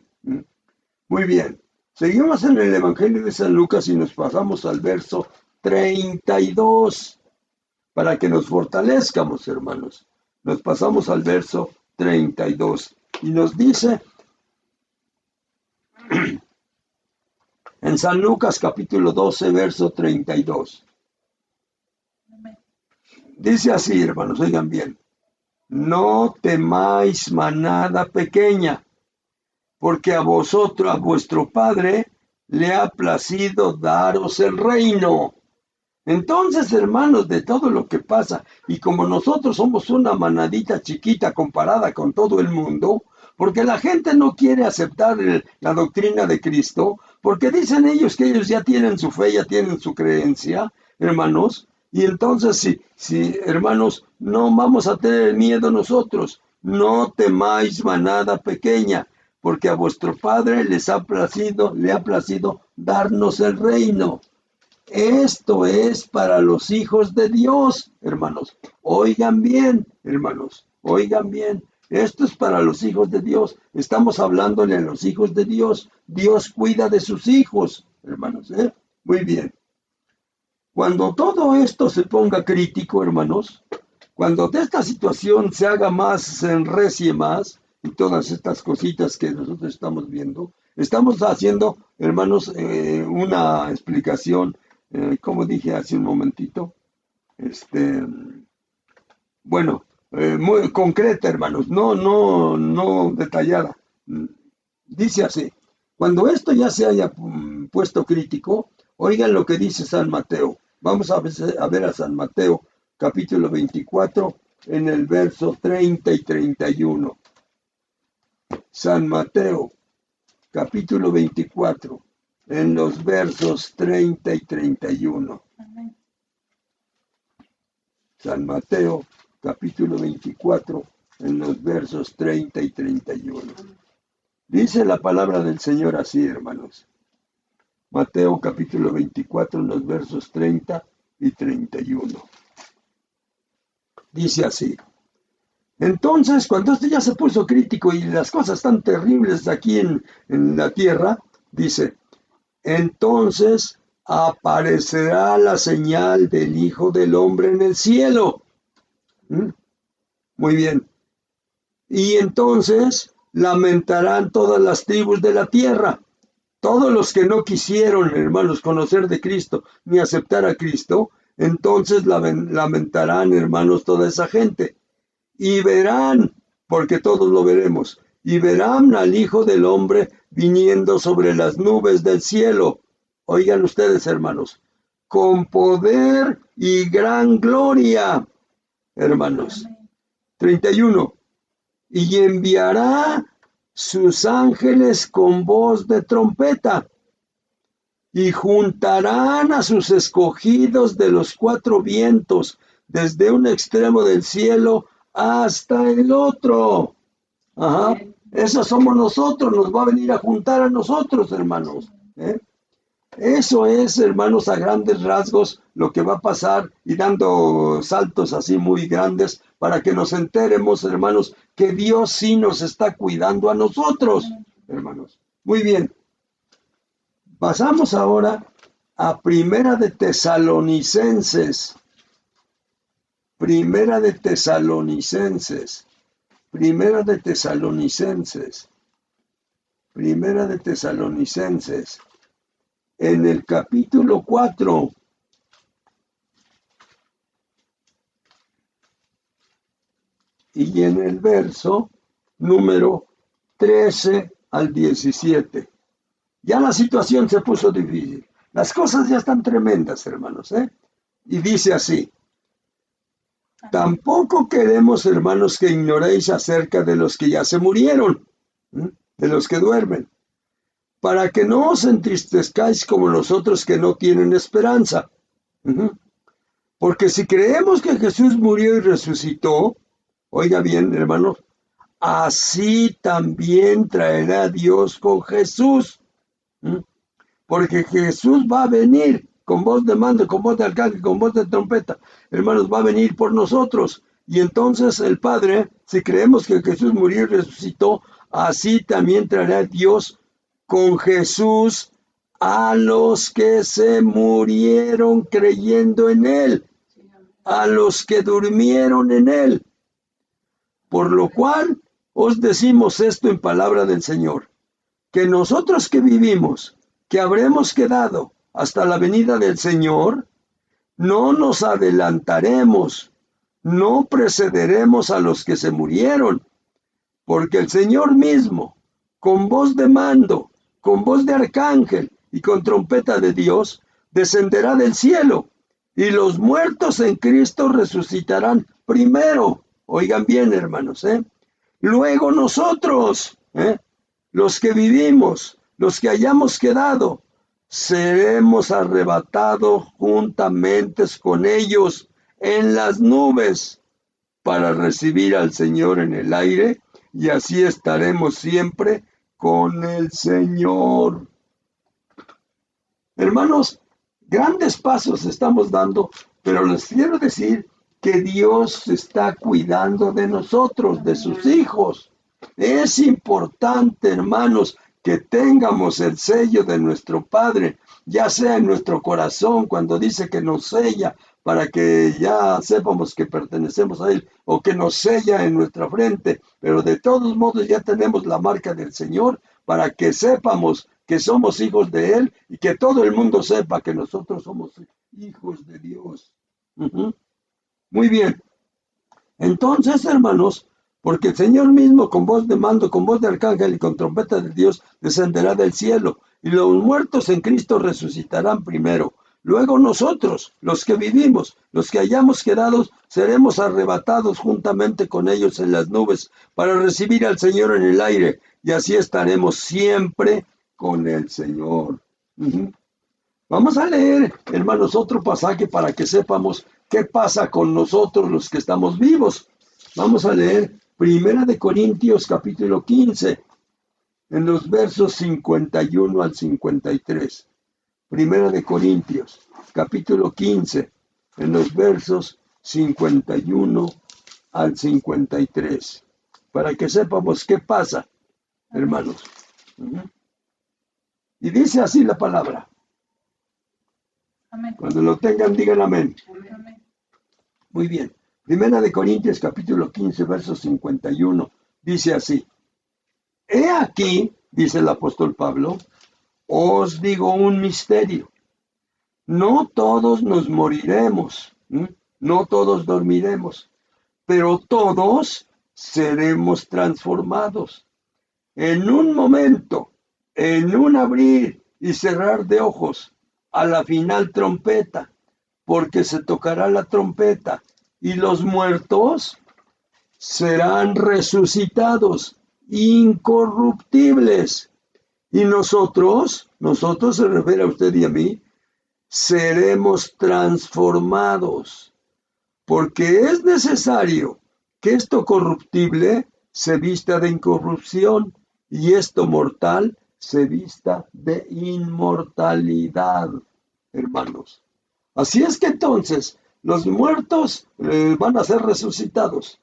Muy bien, seguimos en el Evangelio de San Lucas y nos pasamos al verso 32, para que nos fortalezcamos, hermanos. Nos pasamos al verso 32 y nos dice en San Lucas capítulo 12, verso 32. Dice así, hermanos, oigan bien. No temáis manada pequeña, porque a vosotros, a vuestro Padre, le ha placido daros el reino. Entonces, hermanos, de todo lo que pasa, y como nosotros somos una manadita chiquita comparada con todo el mundo, porque la gente no quiere aceptar la doctrina de Cristo, porque dicen ellos que ellos ya tienen su fe, ya tienen su creencia, hermanos, y entonces si hermanos, no vamos a tener miedo nosotros, no temáis manada pequeña, porque a vuestro Padre le ha placido darnos el reino. Esto es para los hijos de Dios, hermanos. Oigan bien, hermanos, oigan bien. Esto es para los hijos de Dios. Estamos hablándole a los hijos de Dios. Dios cuida de sus hijos, hermanos. Muy bien. Cuando todo esto se ponga crítico, hermanos, cuando de esta situación se haga más, se enrecie más, y todas estas cositas que nosotros estamos viendo, estamos haciendo, hermanos, una explicación, como dije hace un momentito, bueno, muy concreta, hermanos, no detallada. Dice así, cuando esto ya se haya puesto crítico, oigan lo que dice San Mateo. Vamos a ver a San Mateo, capítulo 24, en el verso 30 y 31. San Mateo, capítulo 24, en los versos 30 y 31. Amén. San Mateo, capítulo 24, en los versos 30 y 31. Dice la palabra del Señor así, hermanos. Mateo, capítulo 24, en los versos 30 y 31. Dice así. Entonces, cuando esto ya se puso crítico y las cosas tan terribles aquí en la tierra, dice, entonces aparecerá la señal del Hijo del Hombre en el cielo. Muy bien. Y entonces lamentarán todas las tribus de la tierra. Todos los que no quisieron, hermanos, conocer de Cristo ni aceptar a Cristo, entonces lamentarán, hermanos, toda esa gente. Y verán, porque todos lo veremos, y verán al Hijo del Hombre viniendo sobre las nubes del cielo. Oigan ustedes, hermanos, con poder y gran gloria, hermanos. 31. Y enviará sus ángeles con voz de trompeta, y juntarán a sus escogidos de los cuatro vientos, desde un extremo del cielo hasta el otro. Ajá. Esos somos nosotros, nos va a venir a juntar a nosotros, hermanos. Eso es, hermanos, a grandes rasgos lo que va a pasar, y dando saltos así muy grandes para que nos enteremos, hermanos, que Dios sí nos está cuidando a nosotros, hermanos. Muy bien. Pasamos ahora a Primera de Tesalonicenses. Primera de Tesalonicenses. Primera de Tesalonicenses. Primera de Tesalonicenses. En el capítulo 4. Y en el verso número 13 al 17. Ya la situación se puso difícil. Las cosas ya están tremendas, hermanos, Y dice así. Tampoco queremos, hermanos, que ignoréis acerca de los que ya se murieron, de los que duermen, para que no os entristezcáis como los otros que no tienen esperanza. Porque si creemos que Jesús murió y resucitó, oiga bien, hermanos, así también traerá Dios con Jesús. Porque Jesús va a venir con voz de mando, con voz de arcángel, con voz de trompeta. Hermanos, va a venir por nosotros. Y entonces el Padre, si creemos que Jesús murió y resucitó, así también traerá Dios con Jesús a los que se murieron creyendo en Él, a los que durmieron en Él. Por lo cual os decimos esto en palabra del Señor, que nosotros que vivimos, que habremos quedado hasta la venida del Señor, no nos adelantaremos, no precederemos a los que se murieron, porque el Señor mismo, con voz de mando, con voz de arcángel y con trompeta de Dios, descenderá del cielo, y los muertos en Cristo resucitarán primero. Oigan bien, hermanos, Luego nosotros, los que vivimos, los que hayamos quedado, seremos arrebatados juntamente con ellos en las nubes para recibir al Señor en el aire, y así estaremos siempre con el Señor. Hermanos, grandes pasos estamos dando, pero les quiero decir que Dios está cuidando de nosotros, de sus hijos. Es importante, hermanos, que tengamos el sello de nuestro Padre, ya sea en nuestro corazón, cuando dice que nos sella, para que ya sepamos que pertenecemos a Él, o que nos sella en nuestra frente, pero de todos modos ya tenemos la marca del Señor, para que sepamos que somos hijos de Él, y que todo el mundo sepa que nosotros somos hijos de Dios. Muy bien. Entonces, hermanos, porque el Señor mismo con voz de mando, con voz de arcángel y con trompeta de Dios descenderá del cielo, y los muertos en Cristo resucitarán primero. Luego nosotros, los que vivimos, los que hayamos quedado, seremos arrebatados juntamente con ellos en las nubes para recibir al Señor en el aire, y así estaremos siempre con el Señor. Vamos a leer, hermanos, otro pasaje para que sepamos qué pasa con nosotros los que estamos vivos. Vamos a leer 1 Corintios capítulo 15, en los versos 51 al 53. 1 Corintios capítulo 15, en los versos 51 al 53. Para que sepamos qué pasa, hermanos. Y dice así la palabra. Amén. Cuando lo tengan, digan amén. Amén. Muy bien. 1 Corintios capítulo 15, verso 51. Dice así. He aquí, dice el apóstol Pablo, os digo un misterio. No todos nos moriremos, no todos dormiremos, pero todos seremos transformados. En un momento, en un abrir y cerrar de ojos, a la final trompeta, porque se tocará la trompeta y los muertos serán resucitados, incorruptibles. Y nosotros se refiere a usted y a mí, seremos transformados, porque es necesario que esto corruptible se vista de incorrupción y esto mortal se vista de inmortalidad, hermanos. Así es que entonces los muertos van a ser resucitados.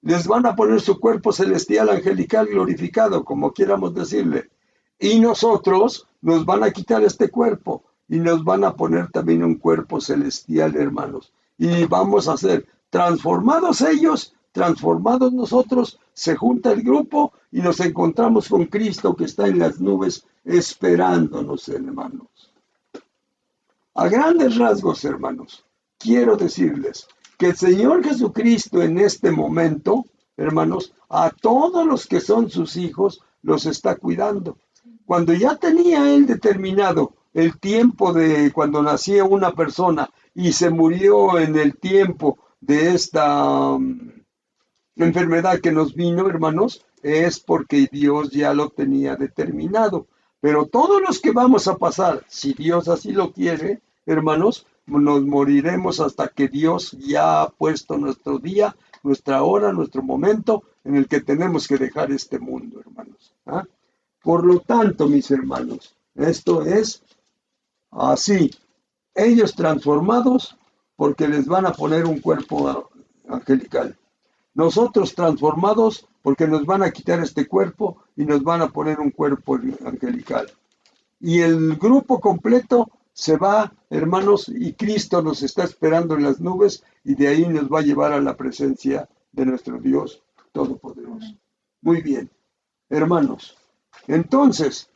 Les van a poner su cuerpo celestial, angelical, glorificado, como quieramos decirle. Y nosotros nos van a quitar este cuerpo y nos van a poner también un cuerpo celestial, hermanos. Y vamos a ser transformados ellos, transformados nosotros, se junta el grupo y nos encontramos con Cristo que está en las nubes esperándonos, hermanos. A grandes rasgos, hermanos, quiero decirles que el Señor Jesucristo en este momento, hermanos, a todos los que son sus hijos, los está cuidando. Cuando ya tenía Él determinado el tiempo de cuando nacía una persona y se murió en el tiempo de esta enfermedad que nos vino, hermanos, es porque Dios ya lo tenía determinado. Pero todos los que vamos a pasar, si Dios así lo quiere, hermanos, nos moriremos hasta que Dios ya ha puesto nuestro día, nuestra hora, nuestro momento en el que tenemos que dejar este mundo, hermanos. Por lo tanto, mis hermanos, esto es así. Ellos transformados porque les van a poner un cuerpo angelical. Nosotros transformados porque nos van a quitar este cuerpo y nos van a poner un cuerpo angelical. Y el grupo completo se va, hermanos, y Cristo nos está esperando en las nubes y de ahí nos va a llevar a la presencia de nuestro Dios Todopoderoso. Muy bien, hermanos. Entonces,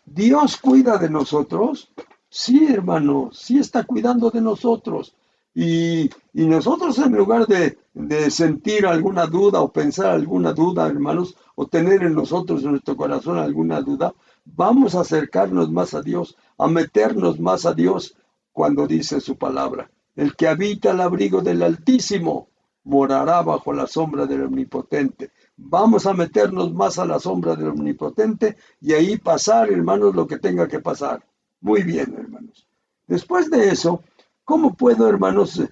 ¿Dios cuida de nosotros? Sí, hermanos, sí está cuidando de nosotros. Y nosotros en lugar de sentir alguna duda o pensar alguna duda, hermanos, o tener en nosotros, en nuestro corazón alguna duda, vamos a acercarnos más a Dios, a meternos más a Dios cuando dice su palabra. El que habita al abrigo del Altísimo morará bajo la sombra del Omnipotente. Vamos a meternos más a la sombra del Omnipotente y ahí pasar, hermanos, lo que tenga que pasar. Muy bien, hermanos. Después de eso, ¿cómo puedo, hermanos,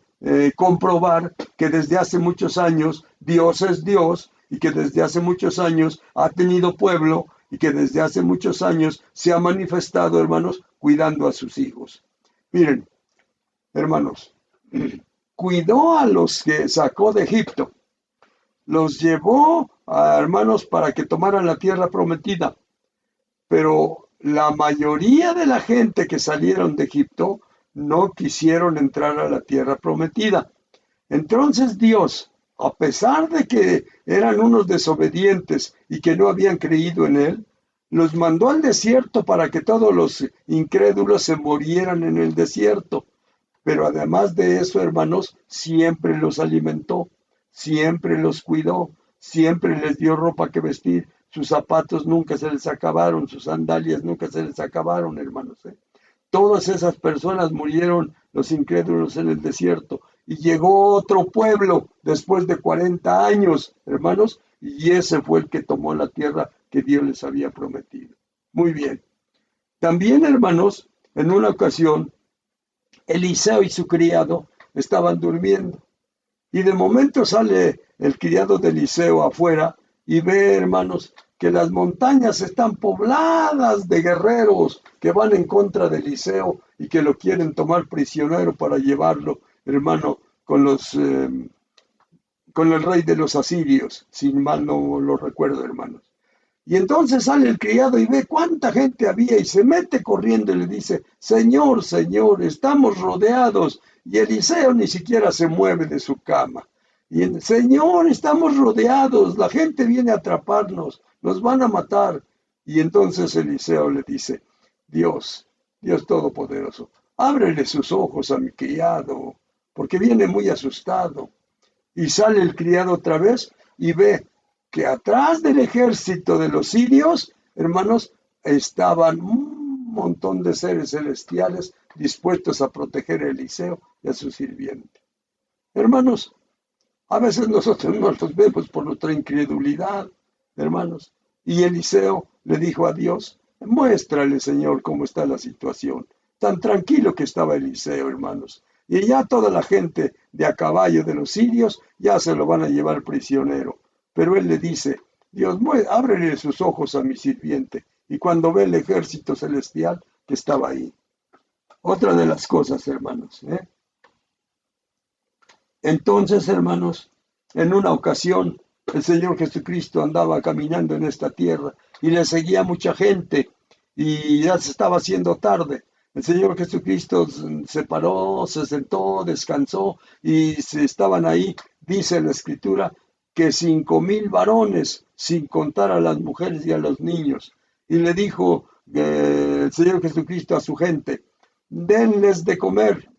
comprobar que desde hace muchos años Dios es Dios y que desde hace muchos años ha tenido pueblo y que desde hace muchos años se ha manifestado, hermanos, cuidando a sus hijos? Miren, hermanos, cuidó a los que sacó de Egipto, los llevó a hermanos para que tomaran la tierra prometida, pero la mayoría de la gente que salieron de Egipto no quisieron entrar a la tierra prometida. Entonces Dios, a pesar de que eran unos desobedientes y que no habían creído en Él, los mandó al desierto para que todos los incrédulos se murieran en el desierto. Pero además de eso, hermanos, siempre los alimentó, siempre los cuidó, siempre les dio ropa que vestir, sus zapatos nunca se les acabaron, sus sandalias nunca se les acabaron, hermanos. Todas esas personas murieron, los incrédulos, en el desierto. Y llegó otro pueblo después de 40 años, hermanos, y ese fue el que tomó la tierra que Dios les había prometido. Muy bien. También, hermanos, en una ocasión, Eliseo y su criado estaban durmiendo. Y de momento sale el criado de Eliseo afuera y ve, hermanos, que las montañas están pobladas de guerreros que van en contra de Eliseo y que lo quieren tomar prisionero para llevarlo, hermano, con el rey de los asirios, si mal no lo recuerdo, hermanos. Y entonces sale el criado y ve cuánta gente había y se mete corriendo y le dice, Señor, Señor, estamos rodeados. Y Eliseo ni siquiera se mueve de su cama. Y el Señor, estamos rodeados, la gente viene a atraparnos, nos van a matar. Y entonces Eliseo le dice, Dios Todopoderoso, ábrele sus ojos a mi criado, porque viene muy asustado. Y sale el criado otra vez y ve que atrás del ejército de los sirios, hermanos, estaban un montón de seres celestiales dispuestos a proteger a Eliseo y a su sirviente. Hermanos, a veces nosotros no los vemos por nuestra incredulidad, hermanos. Y Eliseo le dijo a Dios, muéstrale, Señor, cómo está la situación. Tan tranquilo que estaba Eliseo, hermanos. Y ya toda la gente de a caballo de los sirios ya se lo van a llevar prisionero. Pero él le dice, Dios, ábrele sus ojos a mi sirviente. Y cuando ve el ejército celestial que estaba ahí. Otra de las cosas, hermanos. Entonces, hermanos, en una ocasión, el Señor Jesucristo andaba caminando en esta tierra y le seguía mucha gente y ya se estaba haciendo tarde. El Señor Jesucristo se paró, se sentó, descansó y estaban ahí, dice la Escritura, que 5,000 varones, sin contar a las mujeres y a los niños. Y le dijo el Señor Jesucristo a su gente, denles de comer.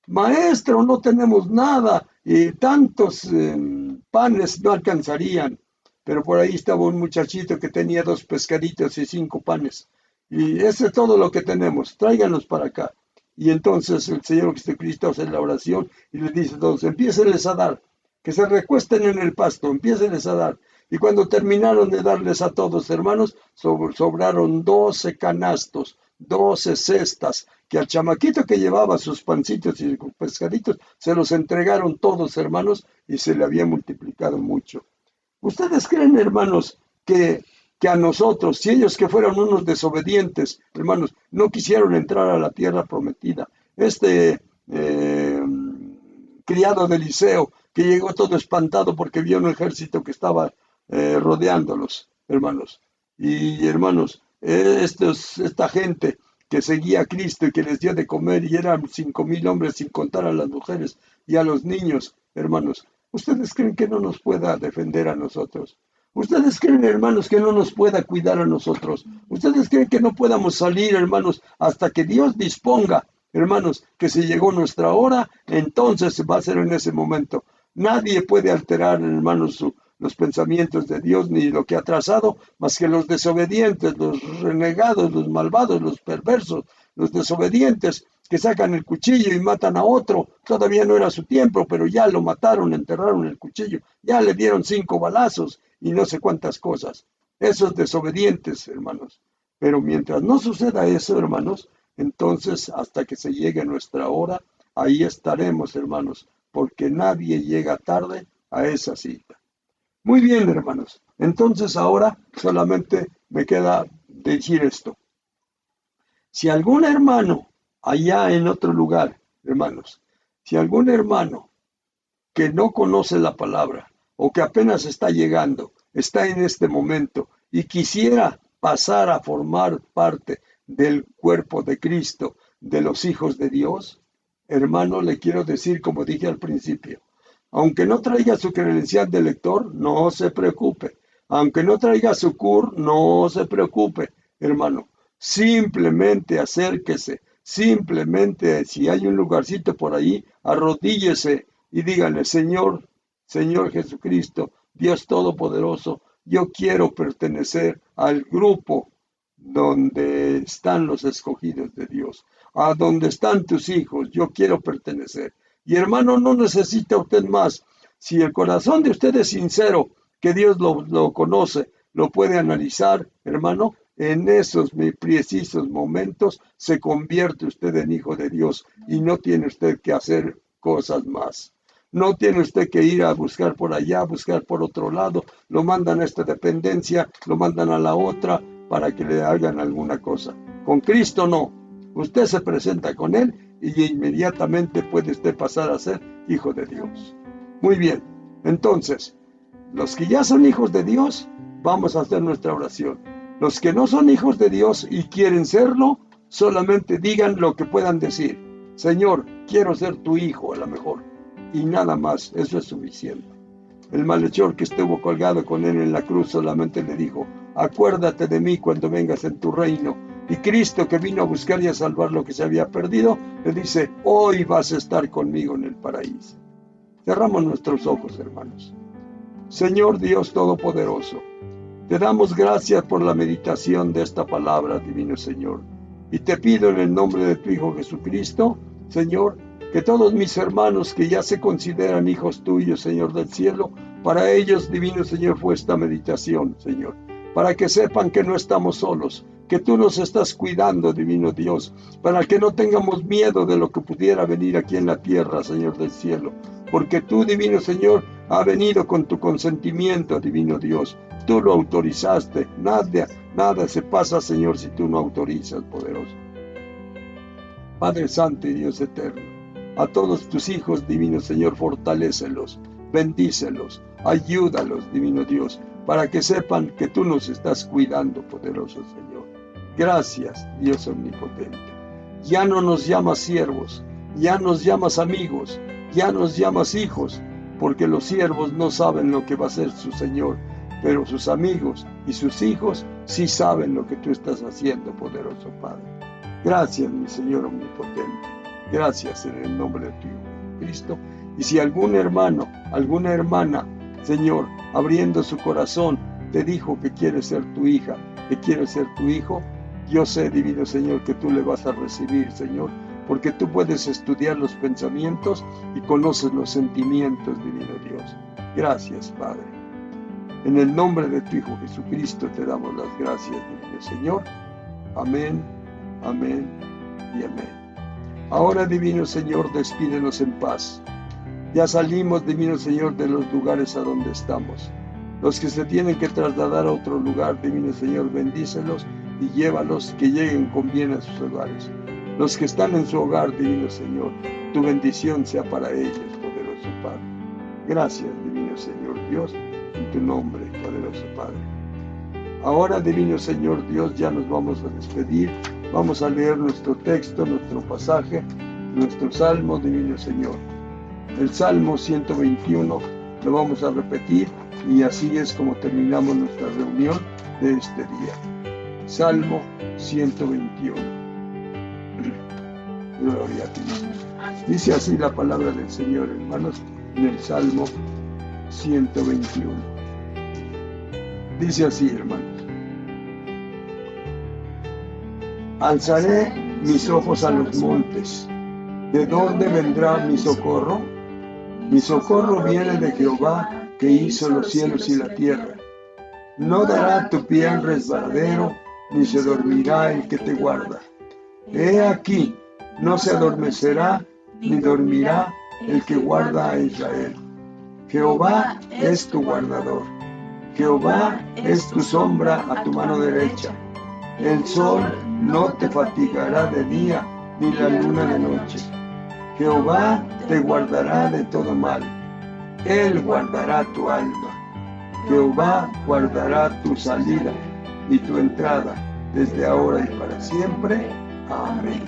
Maestro, no tenemos nada y tantos panes no alcanzarían. Pero por ahí estaba un muchachito que tenía 2 pescaditos y 5 panes. Y ese es todo lo que tenemos, tráiganlos para acá. Y entonces el Señor Jesucristo hace la oración y les dice a todos, empiécenles a dar, que se recuesten en el pasto, empiécenles a dar. Y cuando terminaron de darles a todos, hermanos, sobraron 12 canastos, 12 cestas, que al chamaquito que llevaba sus pancitos y sus pescaditos, se los entregaron todos, hermanos, y se le había multiplicado mucho. ¿Ustedes creen, hermanos, que a nosotros, si ellos que fueron unos desobedientes, hermanos, no quisieron entrar a la tierra prometida? Criado de Eliseo, que llegó todo espantado porque vio un ejército que estaba rodeándolos, hermanos. Y hermanos, esta gente que seguía a Cristo y que les dio de comer, y eran 5,000 hombres sin contar a las mujeres y a los niños, hermanos, ¿ustedes creen que no nos pueda defender a nosotros? ¿Ustedes creen, hermanos, que no nos pueda cuidar a nosotros? ¿Ustedes creen que no podamos salir, hermanos, hasta que Dios disponga, hermanos, que si llegó nuestra hora, entonces va a ser en ese momento? Nadie puede alterar, hermanos, los pensamientos de Dios ni lo que ha trazado, más que los desobedientes, los renegados, los malvados, los perversos, los desobedientes que sacan el cuchillo y matan a otro. Todavía no era su tiempo, pero ya lo mataron, enterraron el cuchillo, ya le dieron 5 balazos y no sé cuántas cosas. Esos desobedientes, hermanos. Pero mientras no suceda eso, hermanos, entonces hasta que se llegue nuestra hora, ahí estaremos, hermanos, porque nadie llega tarde a esa cita. Muy bien, hermanos. Entonces ahora solamente me queda decir esto. Si algún hermano allá en otro lugar, hermanos, si algún hermano que no conoce la palabra o que apenas está llegando, está en este momento y quisiera pasar a formar parte del cuerpo de Cristo, de los hijos de Dios, hermano, le quiero decir, como dije al principio, aunque no traiga su credencial de lector, no se preocupe. Aunque no traiga su CUR, no se preocupe, hermano. Simplemente acérquese. Simplemente, si hay un lugarcito por ahí, arrodíllese y dígale, Señor, Señor Jesucristo, Dios Todopoderoso, yo quiero pertenecer al grupo donde están los escogidos de Dios, a donde están tus hijos, yo quiero pertenecer. Y hermano, no necesita usted más. Si el corazón de usted es sincero, que Dios lo conoce, lo puede analizar, hermano, en esos precisos momentos se convierte usted en hijo de Dios y no tiene usted que hacer cosas más. No tiene usted que ir a buscar por allá, buscar por otro lado, lo mandan a esta dependencia, lo mandan a la otra para que le hagan alguna cosa. Con Cristo no. Usted se presenta con Él y inmediatamente puede usted pasar a ser hijo de Dios. Muy bien, entonces, los que ya son hijos de Dios, vamos a hacer nuestra oración. Los que no son hijos de Dios y quieren serlo, solamente digan lo que puedan decir. Señor, quiero ser tu hijo a lo mejor. Y nada más, eso es suficiente. El malhechor que estuvo colgado con él en la cruz solamente le dijo, acuérdate de mí cuando vengas en tu reino. Y Cristo, que vino a buscar y a salvar lo que se había perdido, le dice, hoy vas a estar conmigo en el paraíso. Cerramos nuestros ojos, hermanos. Señor Dios Todopoderoso, te damos gracias por la meditación de esta palabra, divino Señor. Y te pido en el nombre de tu Hijo Jesucristo, Señor, que todos mis hermanos que ya se consideran hijos tuyos, Señor del cielo, para ellos, divino Señor, fue esta meditación, Señor, para que sepan que no estamos solos, que tú nos estás cuidando, divino Dios, para que no tengamos miedo de lo que pudiera venir aquí en la tierra, Señor del cielo, porque tú, divino Señor, has venido con tu consentimiento, divino Dios, tú lo autorizaste, nada se pasa, Señor, si tú no autorizas, poderoso. Padre Santo y Dios eterno, a todos tus hijos, divino Señor, fortalécelos, bendícelos, ayúdalos, divino Dios, para que sepan que tú nos estás cuidando, poderoso Señor. Gracias, Dios omnipotente. Ya no nos llamas siervos, ya nos llamas amigos, ya nos llamas hijos, porque los siervos no saben lo que va a hacer su Señor, pero sus amigos y sus hijos sí saben lo que tú estás haciendo, poderoso Padre. Gracias, mi Señor omnipotente. Gracias en el nombre de tu Hijo Cristo. Y si algún hermano, alguna hermana, Señor, abriendo su corazón, te dijo que quiere ser tu hija, que quiere ser tu hijo, yo sé, divino Señor, que tú le vas a recibir, Señor, porque tú puedes estudiar los pensamientos y conoces los sentimientos, divino Dios. Gracias, Padre. En el nombre de tu Hijo Jesucristo te damos las gracias, divino Señor. Amén, amén y amén. Ahora, divino Señor, despídenos en paz. Ya salimos, divino Señor, de los lugares a donde estamos. Los que se tienen que trasladar a otro lugar, divino Señor, bendícelos y llévalos que lleguen con bien a sus hogares. Los que están en su hogar, divino Señor, tu bendición sea para ellos, poderoso Padre. Gracias, divino Señor Dios, en tu nombre, poderoso Padre. Ahora, divino Señor Dios, ya nos vamos a despedir. Vamos a leer nuestro texto, nuestro pasaje, nuestro salmo, divino Señor. El Salmo 121 lo vamos a repetir y así es como terminamos nuestra reunión de este día. Salmo 121. Gloria a ti. Dice así la palabra del Señor, hermanos, en el Salmo 121. Dice así, hermanos. Alzaré mis ojos a los montes. ¿De dónde vendrá mi socorro? Mi socorro viene de Jehová, que hizo los cielos y la tierra. No dará tu pie en resbaladero, ni se dormirá el que te guarda. He aquí, no se adormecerá, ni dormirá el que guarda a Israel. Jehová es tu guardador. Jehová es tu sombra a tu mano derecha. El sol no te fatigará de día, ni la luna de noche. Jehová te guardará de todo mal. Él guardará tu alma. Jehová guardará tu salida y tu entrada, desde ahora y para siempre. Amén.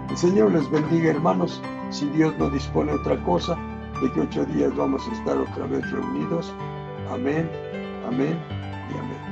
El Señor les bendiga, hermanos. Si Dios no dispone otra cosa, de que 8 días vamos a estar otra vez reunidos. Amén, amén y amén.